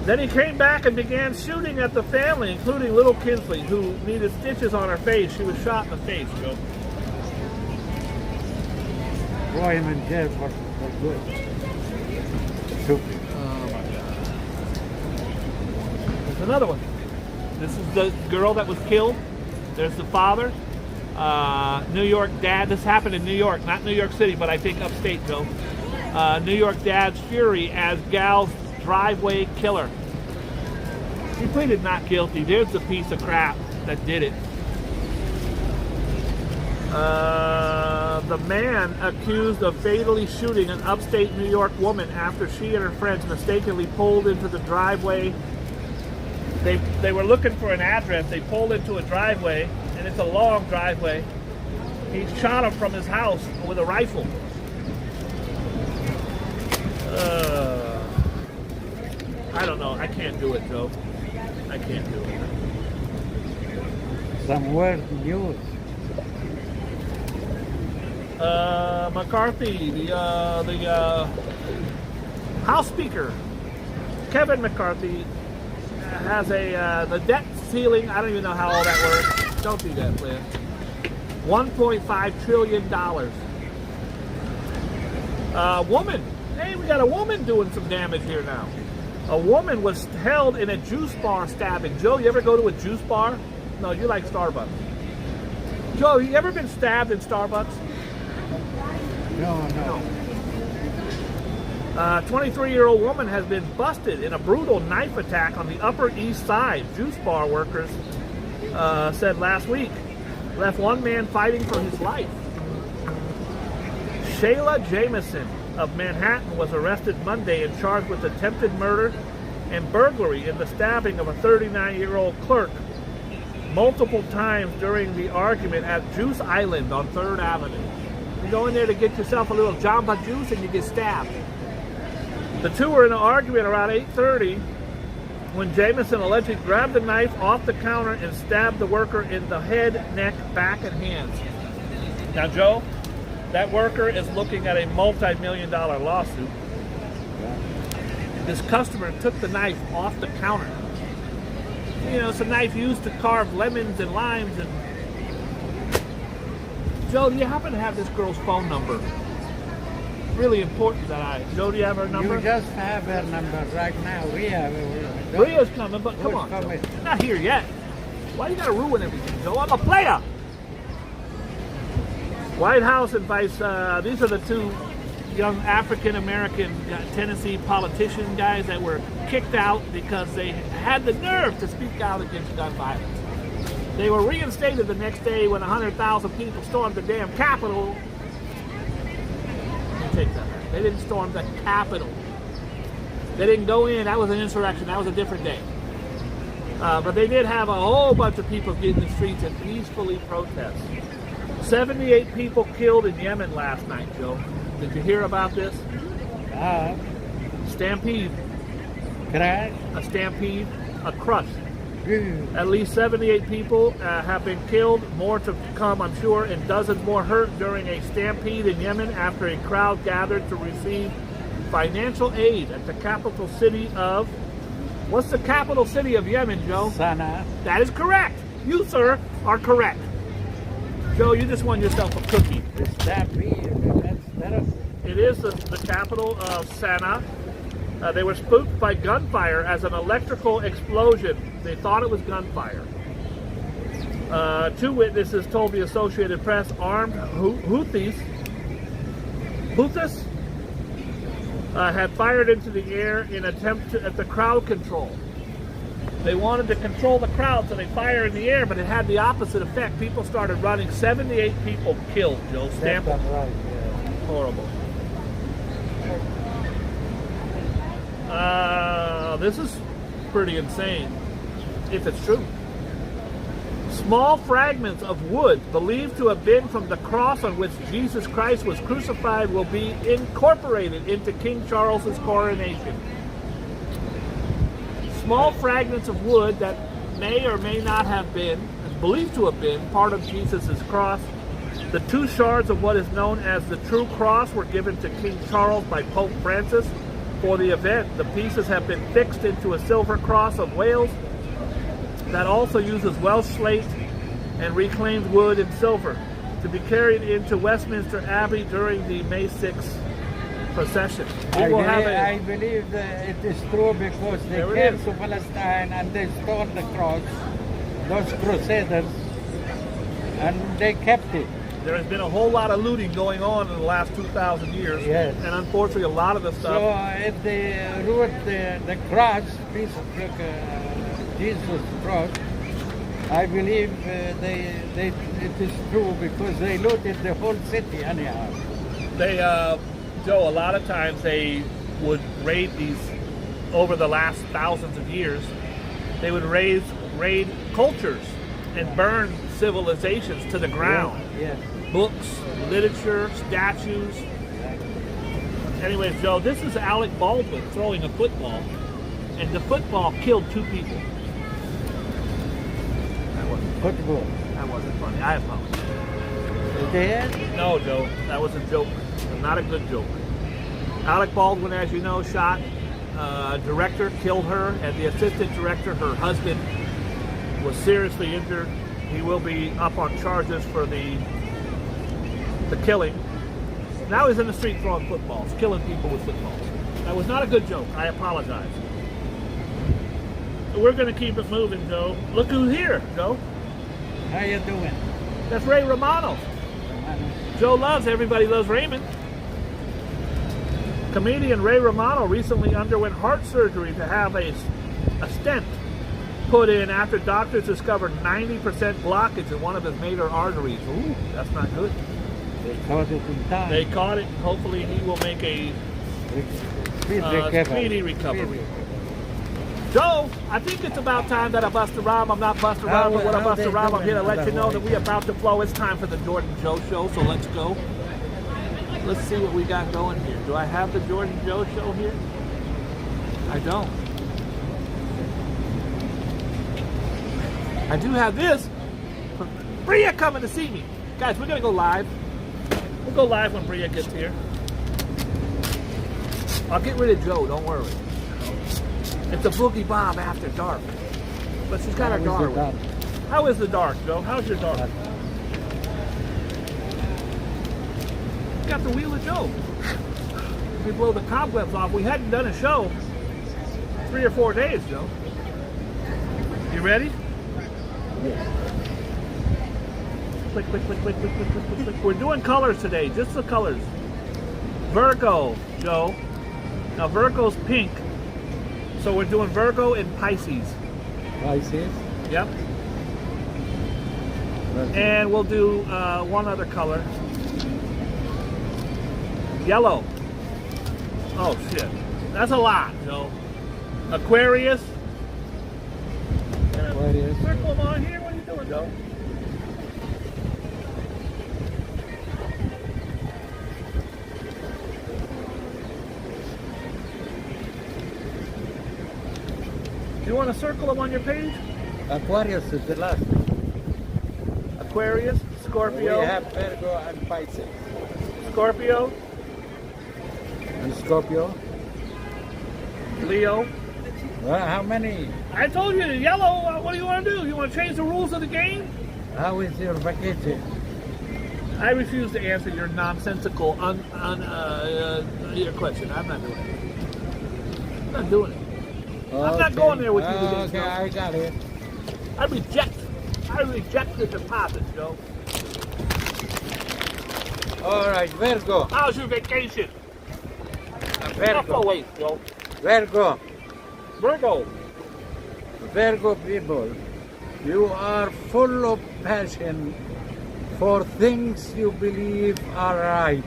Then he came back and began shooting at the family, including little Kinsley, who needed stitches on her face. She was shot in the face, Joe. Throw him in jail for good. Stupid. Oh my God. There's another one. This is the girl that was killed. There's the father. New York dad. This happened in New York, not New York City, but I think upstate, Joe. New York dad's fury as gal's driveway killer. He pleaded not guilty. There's the piece of crap that did it. The man accused of fatally shooting an upstate New York woman after she and her friends mistakenly pulled into the driveway. They were looking for an address. They pulled into a driveway, and it's a long driveway. He shot him from his house with a rifle. I don't know. I can't do it, Joe. I can't do it. Some weird news. McCarthy, the House Speaker, Kevin McCarthy, has the debt ceiling. I don't even know how all that works. Don't do that, please. $1.5 trillion. Woman. Hey, we got a woman doing some damage here now. A woman was held in a juice bar stabbing. Joe, you ever go to a juice bar? No, you like Starbucks. Joe, you ever been stabbed in Starbucks? No. 23-year-old woman has been busted in a brutal knife attack on the Upper East Side. Juice bar workers said last week left one man fighting for his life. Shayla Jameson of Manhattan was arrested Monday and charged with attempted murder and burglary in the stabbing of a 39-year-old clerk multiple times during the argument at Juice Island on 3rd Avenue. You go in there to get yourself a little Jamba Juice and you get stabbed. The two were in an argument around 8:30 when Jameson allegedly grabbed the knife off the counter and stabbed the worker in the head, neck, back, and hands. Now, Joe, that worker is looking at a multi-million-dollar lawsuit. This customer took the knife off the counter. You know, it's a knife used to carve lemons and limes. And Joe, do you happen to have this girl's phone number? Really important that Joe, do you have her number? You just have her number right now. We have her. Rio's coming, but come on, Joe. You're not here yet. Why you gotta ruin everything, Joe? I'm a player. White House invites, these are the two young African-American Tennessee politician guys that were kicked out because they had the nerve to speak out against gun violence. They were reinstated the next day when 100,000 people stormed the damn Capitol. Take that back. They didn't storm the Capitol. They didn't go in. That was an insurrection. That was a different day. But they did have a whole bunch of people get in the streets and peacefully protest. 78 people killed in Yemen last night, Joe. Did you hear about this? Stampede. Crash? A stampede. A crush. At least 78 people have been killed, more to come, I'm sure, and dozens more hurt during a stampede in Yemen after a crowd gathered to receive financial aid at the capital city of... What's the capital city of Yemen, Joe? Sana'a. That is correct. You, sir, are correct. Joe, you just won yourself a cookie. The stampede, that's terrible. It is the capital of Sana'a. They were spooked by gunfire as an electrical explosion. They thought it was gunfire. Two witnesses told the Associated Press armed Houthis had fired into the air in attempt at the crowd control. They wanted to control the crowd, so they fired in the air, but it had the opposite effect. People started running. 78 people killed, Joe. That's right, yeah. Horrible. This is pretty insane, if it's true. Small fragments of wood believed to have been from the cross on which Jesus Christ was crucified will be incorporated into King Charles's coronation. Small fragments of wood that may or may not have been, believed to have been, part of Jesus' cross. The two shards of what is known as the true cross were given to King Charles by Pope Francis for the event. The pieces have been fixed into a silver cross of Wales that also uses Welsh slate and reclaimed wood and silver to be carried into Westminster Abbey during the May 6th procession. I believe that it is true because they came to Palestine and they stole the cross, those crusaders, and they kept it. There has been a whole lot of looting going on in the last 2,000 years. Yes. And unfortunately, a lot of the stuff... So if they root the cross, piece of Jesus' cross, I believe it is true because they looted the whole city anyhow. They, Joe, a lot of times they would raid these, over the last thousands of years, they would raid cultures and burn civilizations to the ground. Yes. Books, literature, statues. Anyways, Joe, this is Alec Baldwin throwing a football, and the football killed 2 people. Football. That wasn't funny. I apologize. You did? No, Joe, that was a joke. Not a good joke. Alec Baldwin, as you know, shot director, killed her, and the assistant director, her husband, was seriously injured. He will be up on charges for the killing. Now he's in the street throwing footballs, killing people with footballs. That was not a good joke. I apologize. We're going to keep it moving, Joe. Look who's here, Joe. How you doing? That's Ray Romano. Joe loves, everybody loves Raymond. Comedian Ray Romano recently underwent heart surgery to have a stent put in after doctors discovered 90% blockage in one of his major arteries. Ooh, that's not good. They caught it in time. They caught it. Hopefully he will make a speedy recovery. Joe, I think it's about time that I bust a rhyme. I'm not busting rhyme, but when I bust a rhyme, I'm here to let you know that we're about to flow. It's time for the Jordan Joe Show, so let's go. Let's see what we got going here. Do I have the Jordan Joe Show here? I don't. I do have this. Bria coming to see me. Guys, we're going to go live. We'll go live when Bria gets here. I'll get rid of Joe, don't worry. It's a Boogie Bob after dark. But she's got her daughter with her. How is the dark, Joe? How's your dark? Got the wheel of Joe. We blow the cobwebs off. We hadn't done a show 3 or 4 days, Joe. You ready? Yes. Click, click, click, click, click, click, click, click, click. We're doing colors today, just the colors. Virgo, Joe. Now Virgo's pink. So we're doing Virgo and Pisces. Pisces? Yep. Virgo. And we'll do one other color. Yellow. Oh shit. That's a lot, Joe. Aquarius. Aquarius. Circle them on here. What are you doing, Joe? You want to circle them on your page? Aquarius is the last. Aquarius, Scorpio. We have Virgo and Pisces. Scorpio, And Scorpio. Leo. Well, how many? I told you, yellow. What do you want to do? You want to change the rules of the game? How is your vacation? I refuse to answer your nonsensical your question. I'm not doing it. I'm not doing it. I'm not going there with you today, Okay, Joe. I got it. I reject the deposit, Joe. All right, Virgo. How's your vacation? Virgo. Wait, Joe. Virgo. Virgo. Virgo people, you are full of passion for things you believe are right,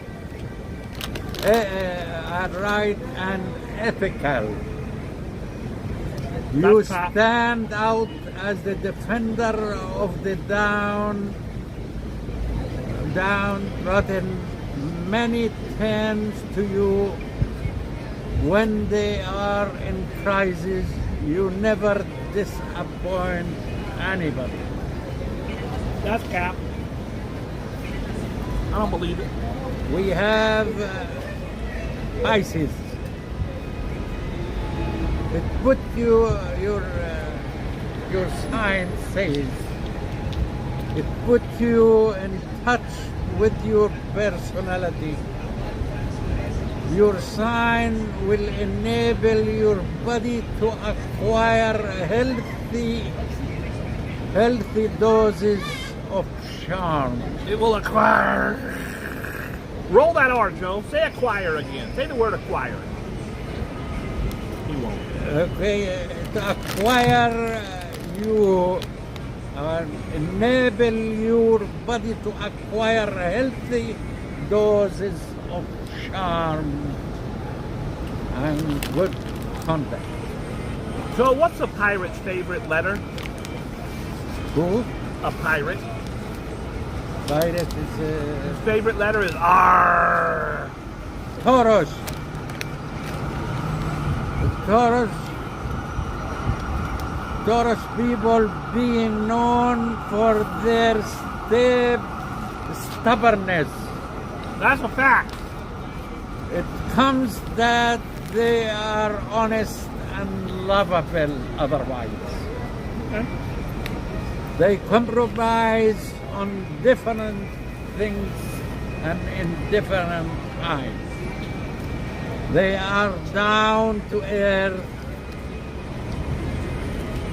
and ethical. You stand out as the defender of the downtrodden. Many turns to you when they are in crisis. You never disappoint anybody. That's cap. I don't believe it. We have Pisces. It put your sign says it put you in touch with your personality. Your sign will enable your body to acquire healthy doses of charm. It will acquire. Roll that R, Joe. Say acquire again. Say the word acquire. He won't. Okay, to acquire you enable your body to acquire healthy doses of charm and good conduct. Joe, what's a pirate's favorite letter? Who? A pirate. Pirate is His favorite letter is R. Taurus. Taurus people being known for their stubbornness. That's a fact. It comes that they are honest and lovable otherwise. Okay. They compromise on different things and in different times. They are down to earth.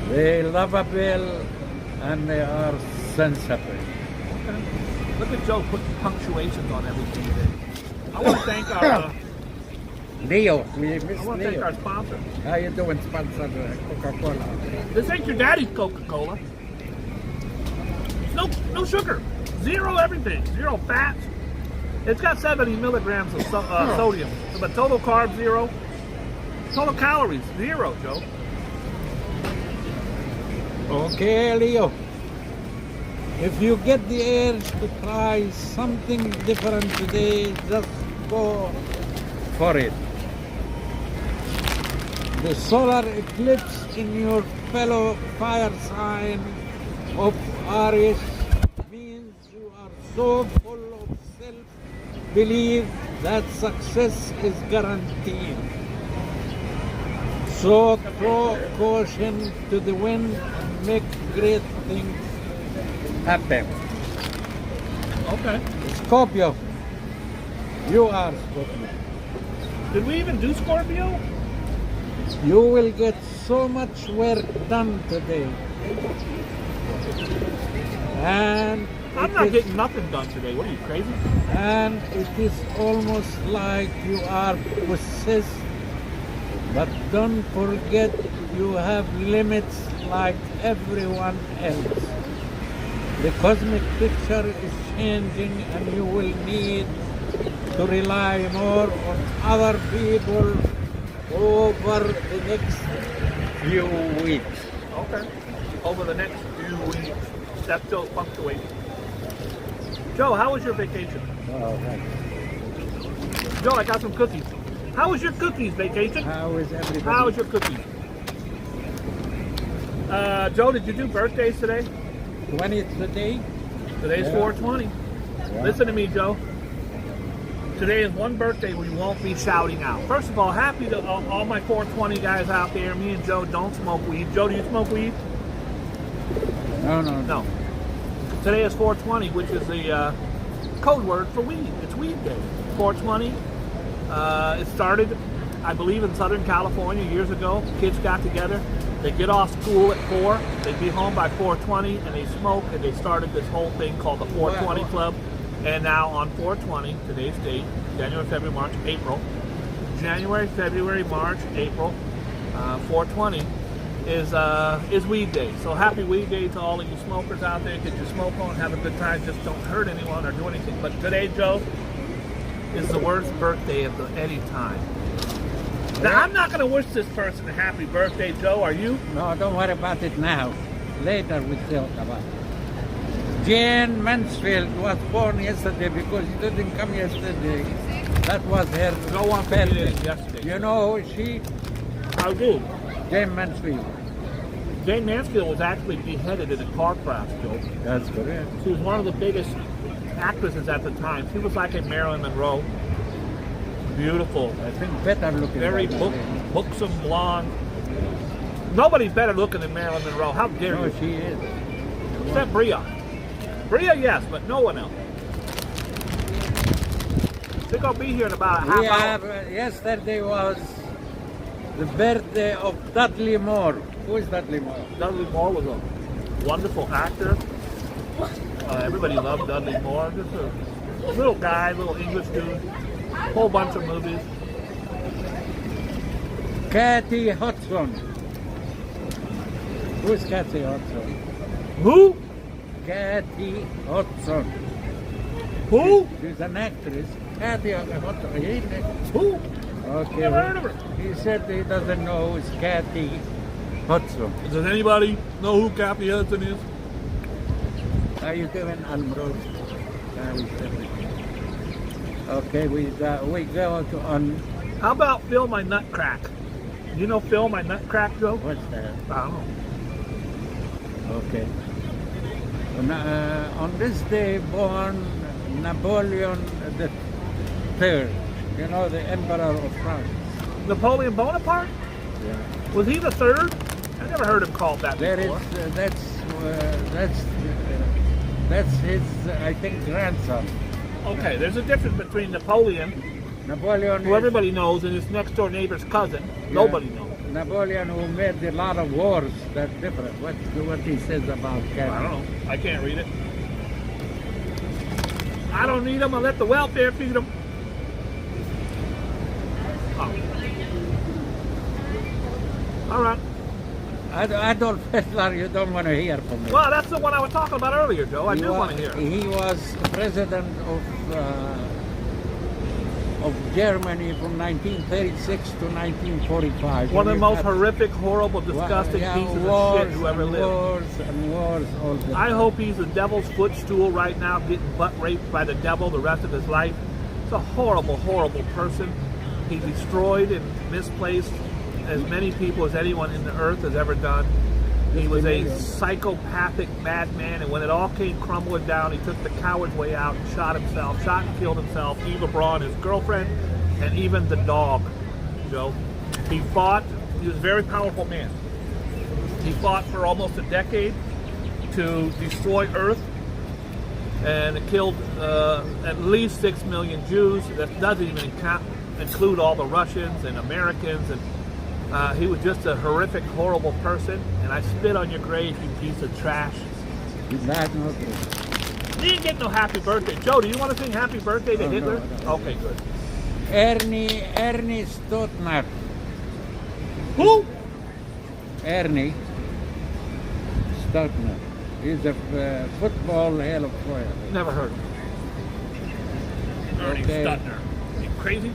They lovable and they are sensible. Okay. Look at Joe putting punctuations on everything today. I want to thank our Leo, we I miss want to thank Leo. our sponsor. How you doing, sponsor Coca-Cola? This ain't your daddy's Coca-Cola. No sugar, zero everything, zero fats. It's got 70 milligrams of sodium, but total carbs 0, total calories 0, Joe. Okay, Leo. If you get the urge to try something different today, just go for it. The solar eclipse in your fellow fire sign of Aries means you are so full of self-belief that success is guaranteed. So throw caution to the wind and make great things happen. Okay. Scorpio. You are Scorpio. Did we even do Scorpio? You will get so much work done today. And I'm not getting nothing done today. What are you, crazy? and it is almost like you are possessed. But don't forget you have limits like everyone else. The cosmic picture is changing and you will need to rely more on other people over the next few weeks. Okay. Over the next few weeks. That still punctuates. Joe, how was your vacation? Oh, thanks. Joe, I got some cookies. How was your cookies vacation? How is everybody? How was your cookies? Joe, did you do birthdays today? 20th today? Today's Yeah. 420. Yeah. Listen to me, Joe. Today is one birthday we won't be shouting out. First of all, happy to all my 420 guys out there. Me and Joe don't smoke weed. Joe, do you smoke weed? No. No. Today is 420, which is the code word for weed. It's weed day. 420. It started, I believe, in Southern California years ago. Kids got together. They get off school at 4. They'd be home by 4:20, and they smoke, and they started this whole thing called the 420 Club. And now on 420, today's date, January, February, March, April. January, February, March, April, 420 is Weed Day. So happy Weed Day to all of you smokers out there. Get your smoke on, have a good time. Just don't hurt anyone or do anything. But today, Joe, is the worst birthday of any time. Now, I'm not going to wish this person a happy birthday, Joe. Are you? No, don't worry about it now. Later we talk about it. Jane Mansfield was born yesterday because she didn't come yesterday. That was her No one birthday. did it yesterday. You know who she? I do. Jane Mansfield. Jane Mansfield was actually beheaded in a car crash, Joe. That's correct. She was one of the biggest actresses at the time. She was like a Marilyn Monroe. Beautiful. I think better looking. Very than that. buxom blonde. Nobody's better looking than Marilyn Monroe. How dare No, you? she is. Except Bria. Bria, yes, but no one else. They're going to be here in about a half hour. Yesterday was the birthday of Dudley Moore. Who is Dudley Moore? Dudley Moore was a wonderful actor. Everybody loved Dudley Moore. Just a little guy, little English dude. Whole bunch of movies. Kathy Hudson. Who is Kathy Hudson? Who? Kathy Hudson. Who? She's an actress. Kathy Hudson. Who? Okay. Never heard of her. He said he doesn't know who's Kathy Hudson. Does anybody know who Kathy Hudson is? How you doing, Almrod? Okay, we go to on. How about Phil My Nutcrack? You know Phil My Nutcrack, Joe? What's that? I don't know. Okay. On this day, born Napoleon the Third. You know, the Emperor of France. Napoleon Bonaparte? Yeah. Was he the third? I never heard him called that There before. is that's his I think grandson. Okay, there's a difference between Napoleon, Napoleon. who everybody knows, and his next door neighbor's cousin. Nobody knows. Napoleon, who made a lot of wars. That's different. What he says about I Canada. don't know. I can't read it. I don't need them. I let the welfare feed them. Oh. All right. Adolf Hitler, you don't want to hear from him. Well, that's the one I was talking about earlier, Joe. I do want to hear. He was president of Germany from 1936 to 1945. One of the You most got horrific, horrible, disgusting pieces of shit who ever lived. Wars and wars all the I time. hope he's the devil's footstool right now, getting butt raped by the devil the rest of his life. It's a horrible, horrible person. He destroyed and misplaced as many people as anyone in the earth has ever done. He was a psychopathic madman, and when it all came crumbling down, he took the coward's way out and shot himself, shot and killed himself, Eva Braun, his girlfriend, and even the dog, Joe. He fought. He was a very powerful man. He fought for almost a decade to destroy Earth, and it killed at least 6 million Jews. That doesn't even include all the Russians and Americans, and he was just a horrific, horrible person, and I spit on your grave, you piece of trash. You didn't get no happy birthday. Joe, do you want to sing happy birthday to Hitler? No. Okay, good. Ernie Stotner. Who? Ernie Stotner. He's a football hell of fire. Never heard of him. Ernie Stotner. You crazy?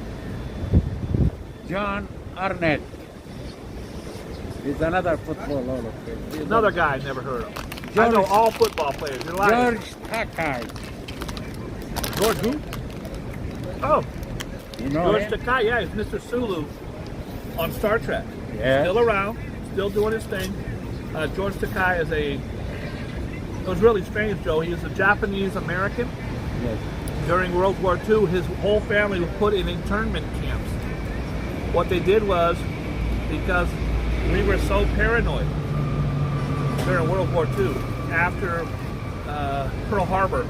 John Arnett. He's another football hall of fame. Another guy I never heard of. I know all football players. You're lying. George Takei. George who? Oh. You know George him? Takei, yeah, he's Mr. Sulu on Star Trek. Yeah. Still around, still doing his thing. George Takei is it was really strange, Joe. He was a Japanese American. Yes. During World War II, his whole family was put in internment camps. What they did was, because we were so paranoid during World War II, after Pearl Harbor,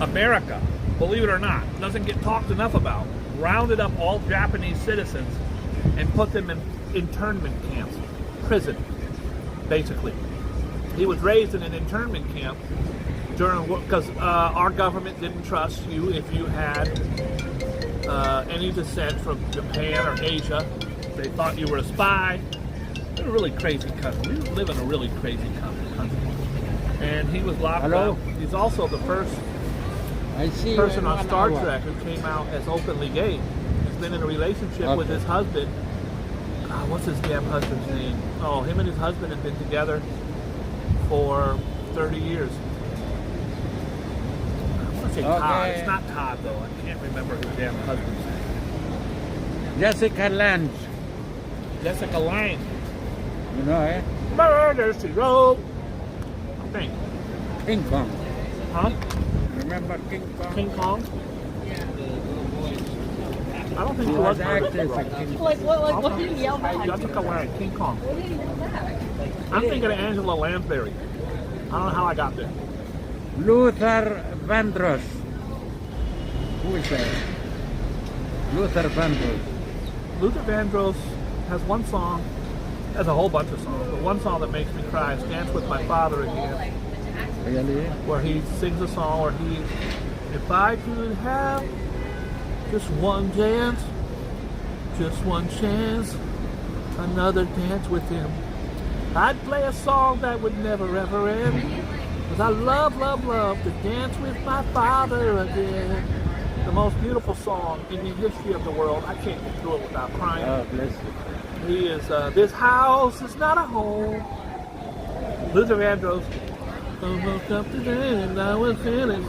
America, believe it or not, doesn't get talked enough about, rounded up all Japanese citizens and put them in internment camps, prison, basically. He was raised in an internment camp because our government didn't trust you if you had any descent from Japan or Asia. They thought you were a spy. They're a really crazy country. We live in a really crazy country. And he was locked up. He's also the first person on Star Trek who came out as openly gay. He's been in a relationship with his husband. God, what's his damn husband's name? Oh, him and his husband have been together for 30 years. I want to say Todd. It's not Todd, though. I can't remember his damn husband's name. Jessica Lange. Jessica Lange. You know, eh? Murder, she wrote. I think. King Kong. Huh? Remember King Kong? King Kong? I don't think he was actor. What did he yell back? Jessica Lange, King Kong. What did he yell back? I'm thinking of Angela Lansbury. I don't know how I got there. Luther Vandross. Who is that? Luther Vandross. Luther Vandross has one song, has a whole bunch of songs, but one song that makes me cry is Dance With My Father Again, Really? where he sings a song where if I could have just one dance, just one chance, another dance with him, I'd play a song that would never ever end, because I love, love, love to dance with my father again. The most beautiful song in the history of the world. I can't get through it without crying. Oh, bless you. He is, this house is not a home. Luther Vandross. Almost up today, and I was feeling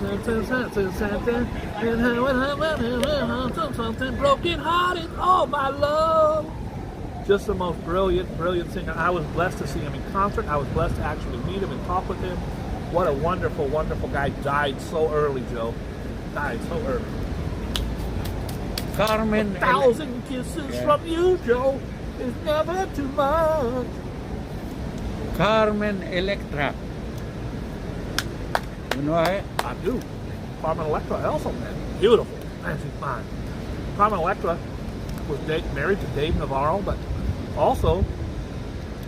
something broken hearted. Oh, my love. Just the most brilliant, brilliant singer. I was blessed to see him in concert. I was blessed to actually meet him and talk with him. What a wonderful, wonderful guy. Died so early, Joe. Died so early. Carmen. 1,000 kisses from you, Joe, is never too much. Carmen Electra. You know her? I do. Carmen Electra, also, man. Beautiful. Man, she's fine. Carmen Electra was married to Dave Navarro, but also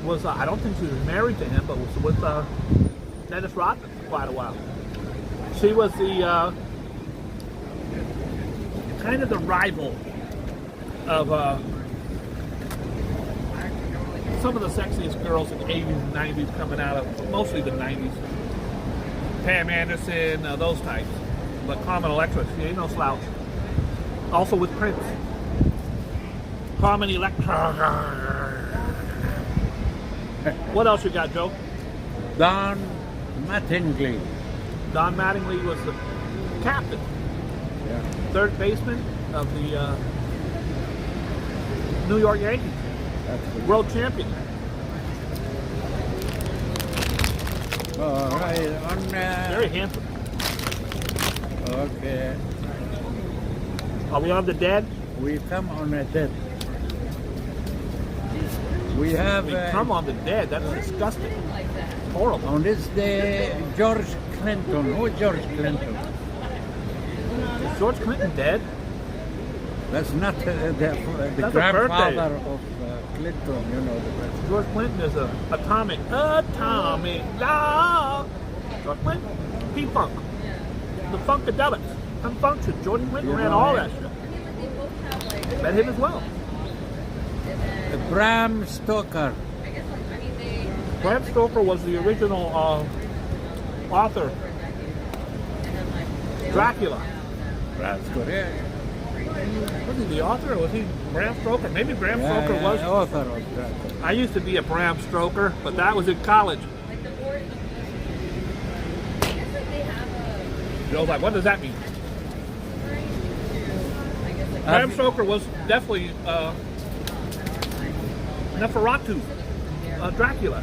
was, I don't think she was married to him, but was with Dennis Rodman for quite a while. She was the kind of the rival of some of the sexiest girls in the 80s and 90s coming out of mostly the 90s. Pam Anderson, those types. But Carmen Electra, she ain't no slouch. Also with Prince. Carmen Electra. What else you got, Joe? Don Mattingly. Don Mattingly was the captain, Yeah. third baseman of the New York Yankees. That's good. world champion. All right. Very handsome. Okay. Are we on the dead? We come on a dead. We have We come on the dead. That's disgusting. Horrible. on this day George Clinton. Who is George Clinton? Is George Clinton dead? That's not the That's a grandfather birthday. of Clinton. You know the president. George Clinton is a atomic dog. George Clinton, P-Funk, the Funkadelics, Unfunction. George Clinton You ran know all him? that shit. Met him as well. Bram Stoker. Bram Stoker was the original author. Dracula. Bram Stoker. Was he the author or was he Bram Stoker? Maybe Bram Stoker was. author of Dracula. I used to be a Bram Stoker, but that was in college. Joe's like, what does that mean? Bram Stoker was definitely Neferatu, Dracula.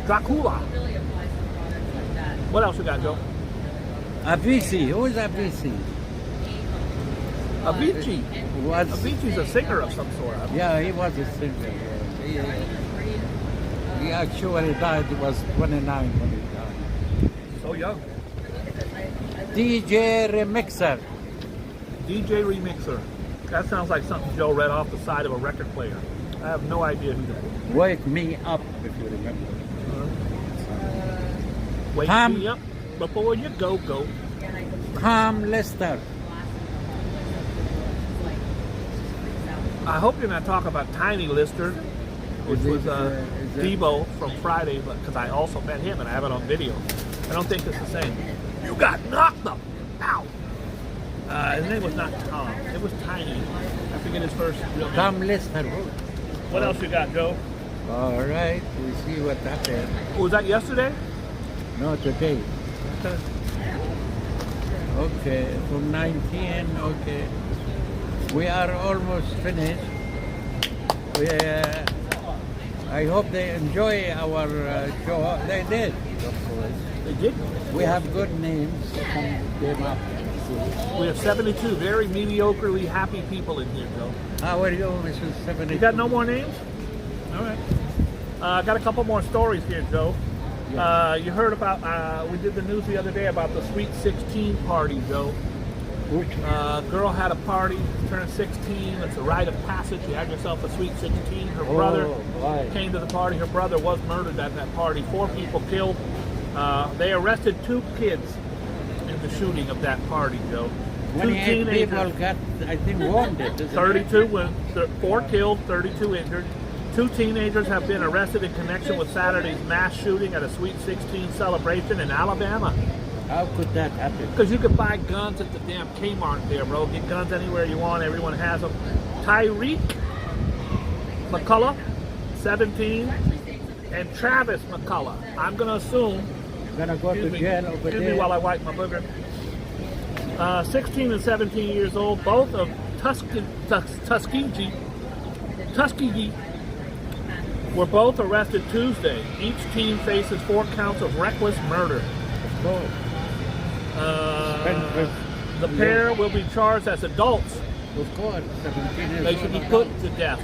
What else you got, Joe? Avicii. Who is Avicii? Avicii. Was Avicii's a singer of some sort. Yeah, he was a singer. He actually died. He was 29 when he died. So young. DJ Remixer. DJ Remixer. That sounds like something Joe read off the side of a record player. I have no idea who that is. Wake Me Up, if you remember. Wake Tom- me up before you go. Tom Lester. I hope you're not talking about Tiny Lister, which Is it, was is it- Debo from Friday, because I also met him and I have it on video. I don't think it's the same. You got knocked up. Ow. His name was not Tom. It was Tiny. I forget his first real name. Tom Lester. What else you got, Joe? All right, we see what happened. Was that yesterday? No, today. Okay, from 19, okay. We are almost finished. We, I hope they enjoy our show. They did, of course. They did. We have good names. Them up. We have 72 very mediocrely happy people in here, Joe. How are you, Mrs. 70? You got no more names? All right. I got a couple more stories here, Joe. You heard about, we did the news the other day about the Sweet 16 party, Joe. Girl had a party, turned 16. It's a rite of passage. You have yourself a Sweet 16. Her brother came to the party. Her brother was murdered at that party. 4 people killed. They arrested 2 kids in the shooting of that party, Joe. 2 28 people teenagers. got, I think, wounded. 32 went, 4 killed, 32 injured. 2 teenagers have been arrested in connection with Saturday's mass shooting at a Sweet 16 celebration in Alabama. How could that happen? Because you can buy guns at the damn Kmart there, bro. Get guns anywhere you want. Everyone has them. Tyreek McCullough, 17, and Travis McCullough. I'm going to assume. You're going to go to jail over Excuse me there. while I wipe my booger. 16 and 17 years old, both of Tuskegee, were both arrested Tuesday. Each team faces 4 counts of reckless murder. The pair will be charged as adults. Of course, 17 years They should be put to death.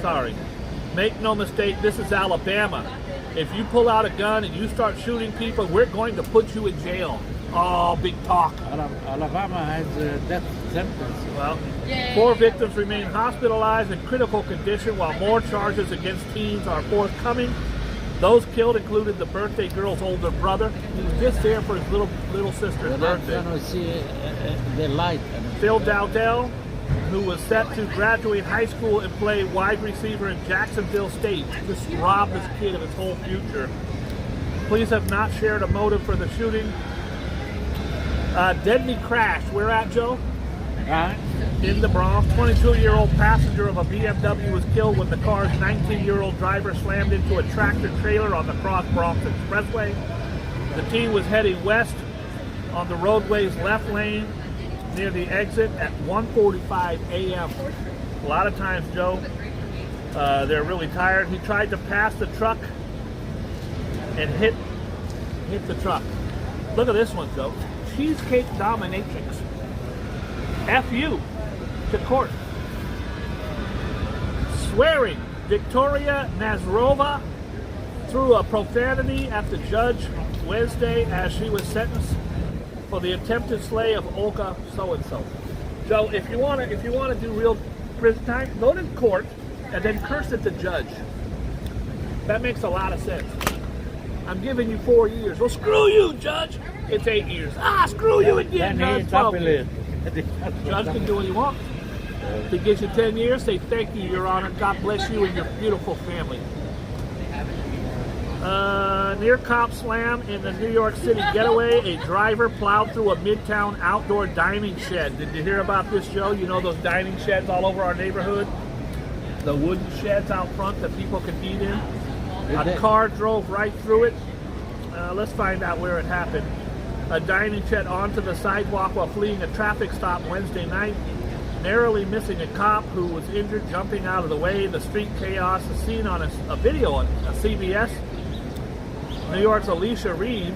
Sorry. Make no mistake, this is Alabama. If you pull out a gun and you start shooting people, we're going to put you in jail. Oh, big talk. Alabama has a death sentence. Well, 4 victims remain hospitalized in critical condition while more charges against teens are forthcoming. Those killed included the birthday girl's older brother. He was just there for his little sister's We're not birthday. going to see the light. Phil Dowdell, who was set to graduate high school and play wide receiver in Jacksonville State, just robbed this kid of his whole future. Police have not shared a motive for the shooting. Deadly crash. Where at, Joe? In the Bronx. 22-year-old passenger of a BMW was killed when the car's 19-year-old driver slammed into a tractor trailer on the Cross Bronx Expressway. The teen was heading west on the roadway's left lane near the exit at 1:45 a.m. A lot of times, Joe, They're really tired. He tried to pass the truck and hit the truck. Look at this one, Joe. Cheesecake dominatrix. F you to court. Swearing. Victoria Nazarova threw a profanity at the judge Wednesday as she was sentenced for the attempted slay of Olga so-and-so. Joe, if you want to do real prison time, go to court and then curse at the judge. That makes a lot of sense. I'm giving you 4 years. Well, screw you, judge. It's 8 years. Screw you again, judge. 12 years. Judge can do what he wants. If he gives you 10 years, say thank you, Your Honor. God bless you and your beautiful family. Near cop slam in the New York City getaway, a driver plowed through a midtown outdoor dining shed. Did you hear about this, Joe? You know those dining sheds all over our neighborhood? The wooden sheds out front that people can eat in? A car drove right through it. Let's find out where it happened. A dining shed onto the sidewalk while fleeing a traffic stop Wednesday night, narrowly missing a cop who was injured jumping out of the way. The street chaos is seen on a video on a CBS. New York's Alicia Reed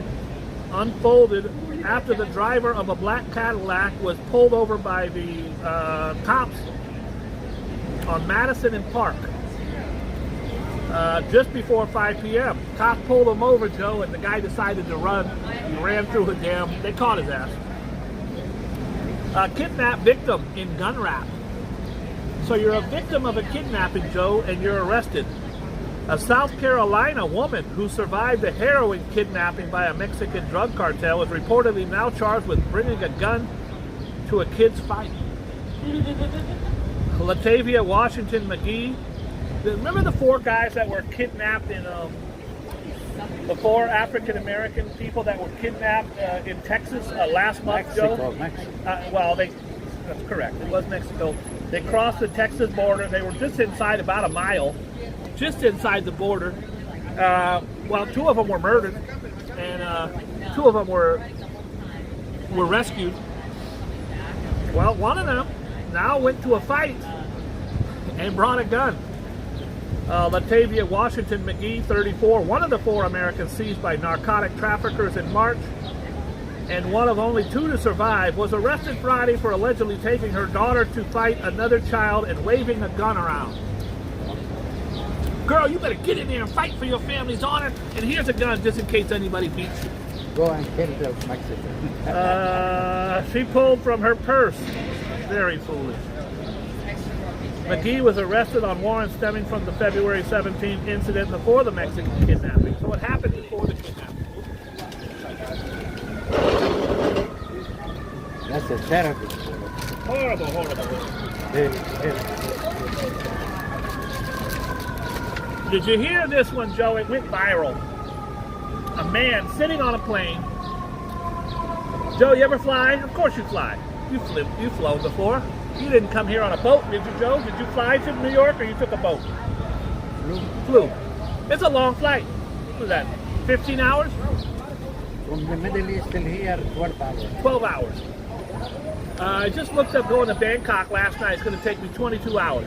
unfolded after the driver of a black Cadillac was pulled over by the cops on Madison and Park just before 5 p.m. Cops pulled him over, Joe, and the guy decided to run. He ran through a dam. They caught his ass. Kidnapped victim in gun rap. So you're a victim of a kidnapping, Joe, and you're arrested. A South Carolina woman who survived a heroin kidnapping by a Mexican drug cartel is reportedly now charged with bringing a gun to a kid's fight. Latavia Washington McGee. Remember the 4 guys that were kidnapped in the 4 African-American people that were kidnapped in Texas last month, Joe? Mexico. That's correct. It was Mexico. They crossed the Texas border. They were just inside about a mile, just inside the border. 2 of them were murdered, and 2 of them were rescued. Well, one of them now went to a fight and brought a gun. Latavia Washington McGee, 34, one of the 4 Americans seized by narcotic traffickers in March, and one of only 2 to survive, was arrested Friday for allegedly taking her daughter to fight another child and waving a gun around. Girl, you better get in there and fight for your family's honor, and here's a gun just in case anybody beats you. Go and kill those Mexicans. She pulled from her purse. Very foolish. McGee was arrested on warrants stemming from the February 17th incident before the Mexican kidnapping. So what happened before the kidnapping? That's a terrible. Horrible. Did you hear this one, Joe? It went viral. A man sitting on a plane. Joe, you ever fly? Of course you fly. You've flown before. You didn't come here on a boat, did you, Joe? Did you fly to New York or you took a boat? Flew. It's a long flight. What was that, 15 hours? From the Middle East till here, 12 hours. 12 hours. I just looked up going to Bangkok last night. It's going to take me 22 hours.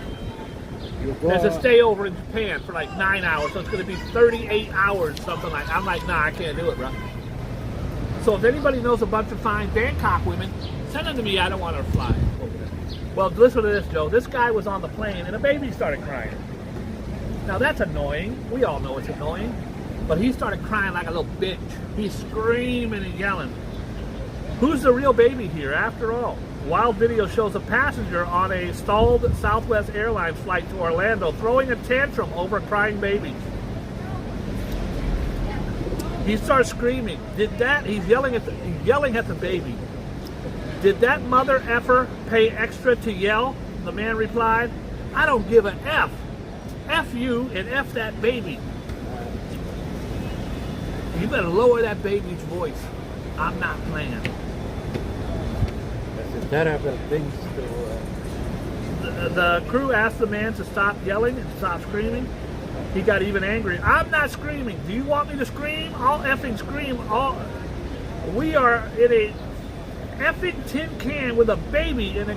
There's a stayover in Japan for like 9 hours, so it's going to be 38 hours, something like that. I'm like, nah, I can't do it, bro. So if anybody knows a bunch of fine Bangkok women, send them to me. I don't want to fly. Well, listen to this, Joe. This guy was on the plane and a baby started crying. Now that's annoying. We all know it's annoying. But he started crying like a little bitch. He's screaming and yelling. Who's the real baby here after all? Wild video shows a passenger on a stalled Southwest Airlines flight to Orlando throwing a tantrum over a crying baby. He starts screaming. He's yelling at the baby. Did that mother effer pay extra to yell? The man replied, I don't give a F. F you and F that baby. You better lower that baby's voice. I'm not playing. That's a terrible thing to... The crew asked the man to stop yelling and stop screaming. He got even angry. I'm not screaming. Do you want me to scream? I'll effing scream. We are in a effing tin can with a baby in a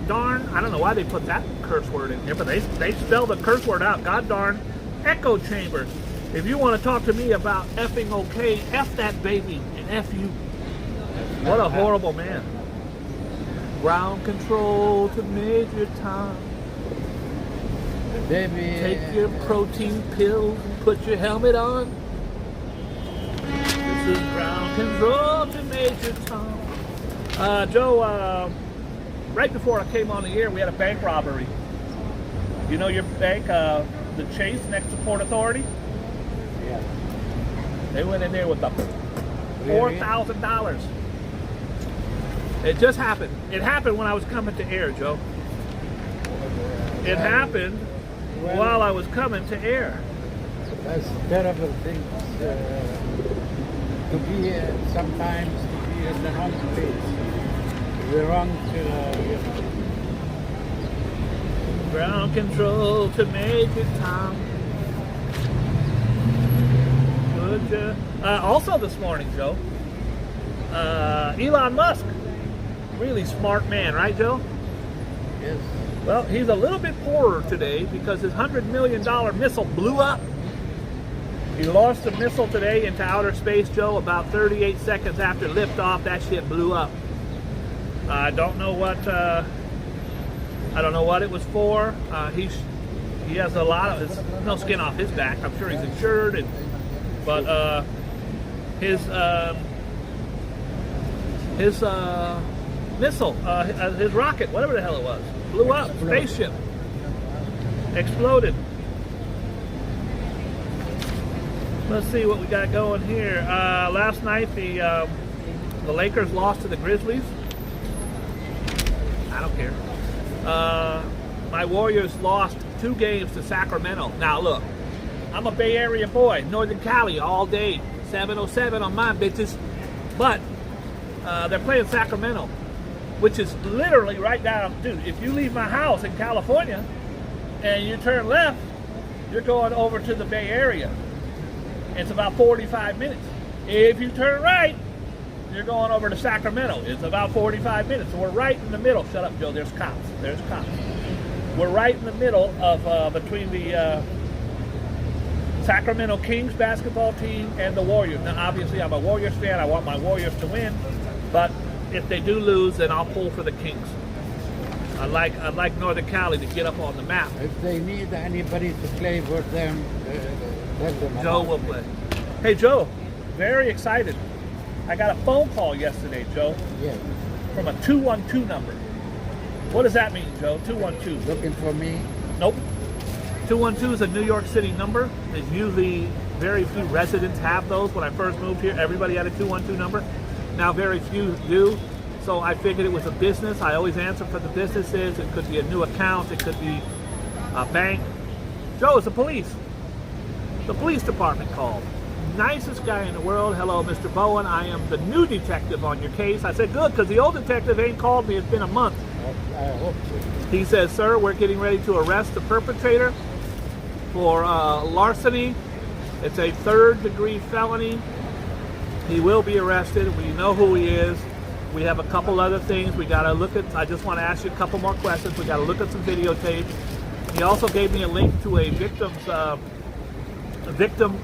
darn, I don't know why they put that curse word in here, but they spell the curse word out. God darn echo chamber. If you want to talk to me about effing okay, F that baby and F you. What a horrible man. Ground control to Major Tom. Baby. Take your protein pills and put your helmet on. This is ground control to Major Tom. Joe, right before I came on the air, we had a bank robbery. You know your bank, the Chase next to Port Authority? Yeah. They went in there with the Really? $4,000. It just happened. It happened when I was coming to air, Joe. It happened while I was coming to air. That's terrible things to be sometimes to be in the wrong place. The wrong Ground control to Major Tom. Would you? Also this morning, Joe, Elon Musk, really smart man, right, Joe? Yes. Well, he's a little bit poorer today because his $100 million missile blew up. He launched a missile today into outer space, Joe, about 38 seconds after liftoff. That shit blew up. I don't know what it was for. He has a lot of no skin off his back. I'm sure he's insured, but his missile, his rocket, whatever the hell it was, blew up. Spaceship exploded. Let's see what we got going here. Last night the Lakers lost to the Grizzlies. I don't care. My Warriors lost 2 games to Sacramento. Now look, I'm a Bay Area boy, Northern Cali all day, 707 on mine, bitches. But they're playing Sacramento, which is literally right down. Dude, if you leave my house in California and you turn left, you're going over to the Bay Area. It's about 45 minutes. If you turn right, you're going over to Sacramento. It's about 45 minutes. So we're right in the middle. Shut up, Joe. There's cops. There's cops. We're right in the middle of between the Sacramento Kings basketball team and the Warriors. Now, obviously, I'm a Warriors fan. I want my Warriors to win. But if they do lose, then I'll pull for the Kings. I'd like Northern Cali to get up on the map. If they need anybody to play for them, tell them. Joe will play. Hey, Joe, very excited. I got a phone call yesterday, Joe, Yeah. from a 212 number. What does that mean, Joe? 212. Looking for me? Nope. 212 is a New York City number. There's usually very few residents have those. When I first moved here, everybody had a 212 number. Now very few do. So I figured it was a business. I always answer for the businesses. It could be a new account. It could be a bank. Joe, it's the police. The police department called. Nicest guy in the world. Hello, Mr. Bowen. I am the new detective on your case. I said, good, because the old detective ain't called me. It's been a month. I hope so. He says, sir, we're getting ready to arrest the perpetrator for larceny. It's a 3rd-degree felony. He will be arrested. We know who he is. We have a couple other things we got to look at. I just want to ask you a couple more questions. We got to look at some videotape. He also gave me a link to a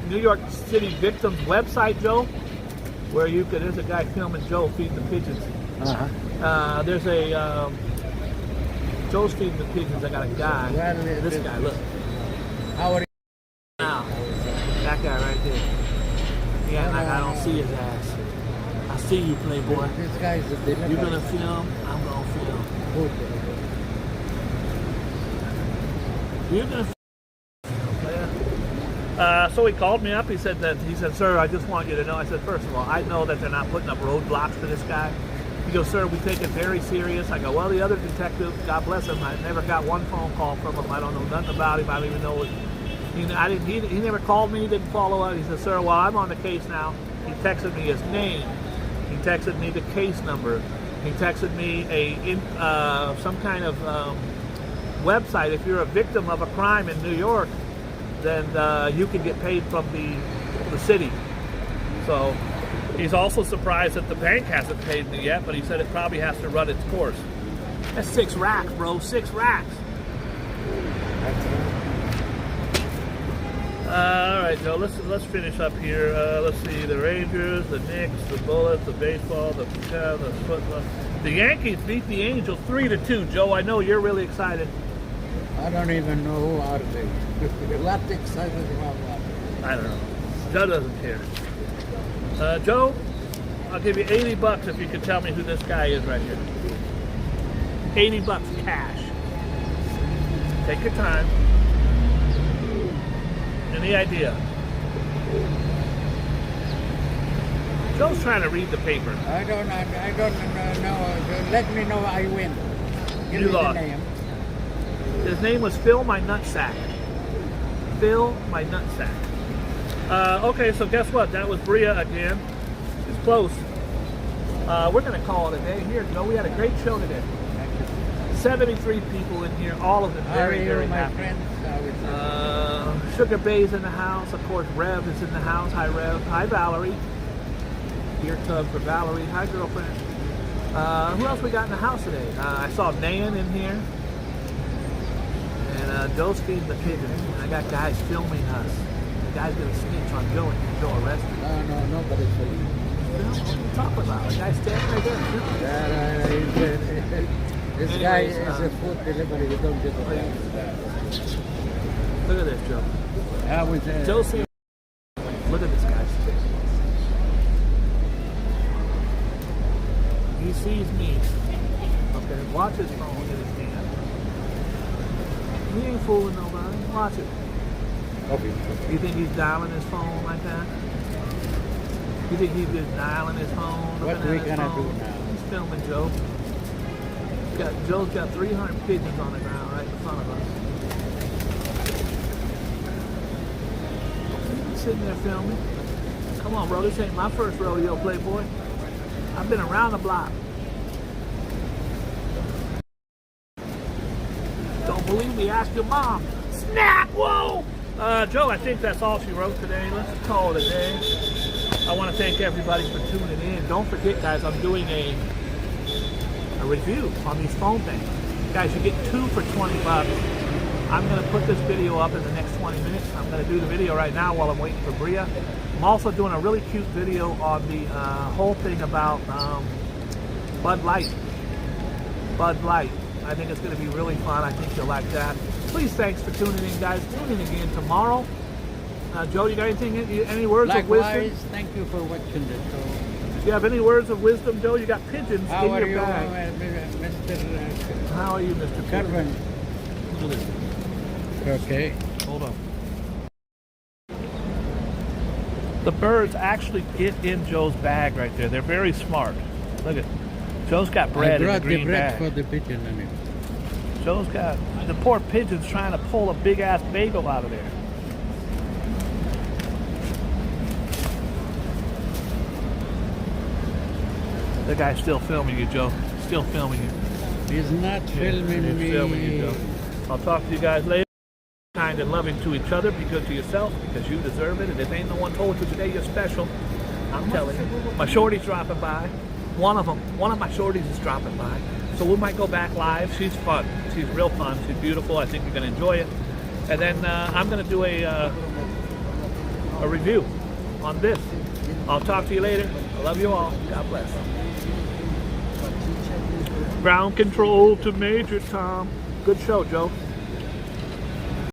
New York City victims website, Joe, where you could. There's a guy filming Joe feeding the pigeons. There's a Joe's feeding the pigeons. I got a guy. Well, this guy, look. How are you? Now, that guy right there. Yeah, like I don't see his ass. I see you, playboy. This guy's a delivery. You're gonna film. I'm gonna film. You're gonna film. So he called me up. He said, sir, I just want you to know. I said, first of all, I know that they're not putting up roadblocks for this guy. He goes, sir, we take it very serious. I go, well, the other detective, God bless him, I never got one phone call from him. I don't know nothing about him. I don't even know what. He never called me. He didn't follow up. He said, sir, well, I'm on the case now. He texted me his name. He texted me the case number. He texted me some kind of website. If you're a victim of a crime in New York, then you can get paid from the city. So he's also surprised that the bank hasn't paid me yet, but he said it probably has to run its course. That's 6 racks, bro. 6 racks. All right, Joe. Let's finish up here. Let's see the Rangers, the Knicks, the Bullets, the baseball, the football. The Yankees beat the Angels 3-2. Joe, I know you're really excited. I don't even know who are they. You're not excited about that. I don't know. Joe doesn't care. Joe, I'll give you $80 if you can tell me who this guy is right here. $80 cash. Take your time. Any idea? Joe's trying to read the paper. I don't know. Let me know I win. Give You me lost. the name. His name was Phil My Nutsack. Phil My Nutsack. Okay, so guess what? That was Bria again. It's close. We're going to call it a day here, Joe. We had a great show today. 73 people in here, all of them very, very my happy. friends? Sugar Bay's in the house. Of course, Rev is in the house. Hi, Rev. Hi, Valerie. Ear tug for Valerie. Hi, girlfriend. Who else we got in the house today? I saw Nan in here. And Joe's feeding the pigeons. And I got guys filming us. The guy's going to snitch on Joe and get Joe arrested. No, nobody's filming. What are you talking about? The guy's standing right there. This Anyways, guy is a food delivery. You don't give a damn. Look at this, Joe. Joe Josie. Look at this guy. He sees me. Okay, watch his phone in his hand. He ain't fooling nobody. Watch it. Okay. You think he's dialing his phone like that? You think he's just dialing his phone? What are we gonna do now? He's filming Joe. Joe's got 300 pigeons on the ground right in front of us. He's sitting there filming. Come on, bro. This ain't my first rodeo, Playboy. I've been around the block. Don't believe me? Ask your mom. Snap! Whoa! Joe, I think that's all she wrote today. Let's call it a day. I want to thank everybody for tuning in. Don't forget, guys, I'm doing a review on these phone things. Guys, you get 2 for $20. I'm going to put this video up in the next 20 minutes. I'm going to do the video right now while I'm waiting for Bria. I'm also doing a really cute video on the whole thing about Bud Light. Bud Light. I think it's going to be really fun. I think you'll like that. Please, thanks for tuning in, guys. Tune in again tomorrow. Joe, you got anything? Any words of wisdom? Thank you for watching the show. Do you have any words of wisdom, Joe? You got pigeons How in are your you, bag. Mr. How are you, Mr. Carvin? Okay. Hold on. The birds actually get in Joe's bag right there. They're very smart. Look at Joe's got bread in the green bag. For the pigeon. I mean. Joe's got the poor pigeon's trying to pull a big ass bagel out of there. The guy's still filming you, Joe. Still filming you. He's not filming me. Filming you, Joe. I'll talk to you guys later. Kind and loving to each other, because to yourself, because you deserve it. And if ain't no one told you today you're special, I'm telling you. My shorty's dropping by. One of my shorties is dropping by. So we might go back live. She's fun. She's real fun. She's beautiful. I think you're going to enjoy it. And then I'm going to do a review on this. I'll talk to you later. I love you all. God bless. Ground control to Major Tom. Good show, Joe.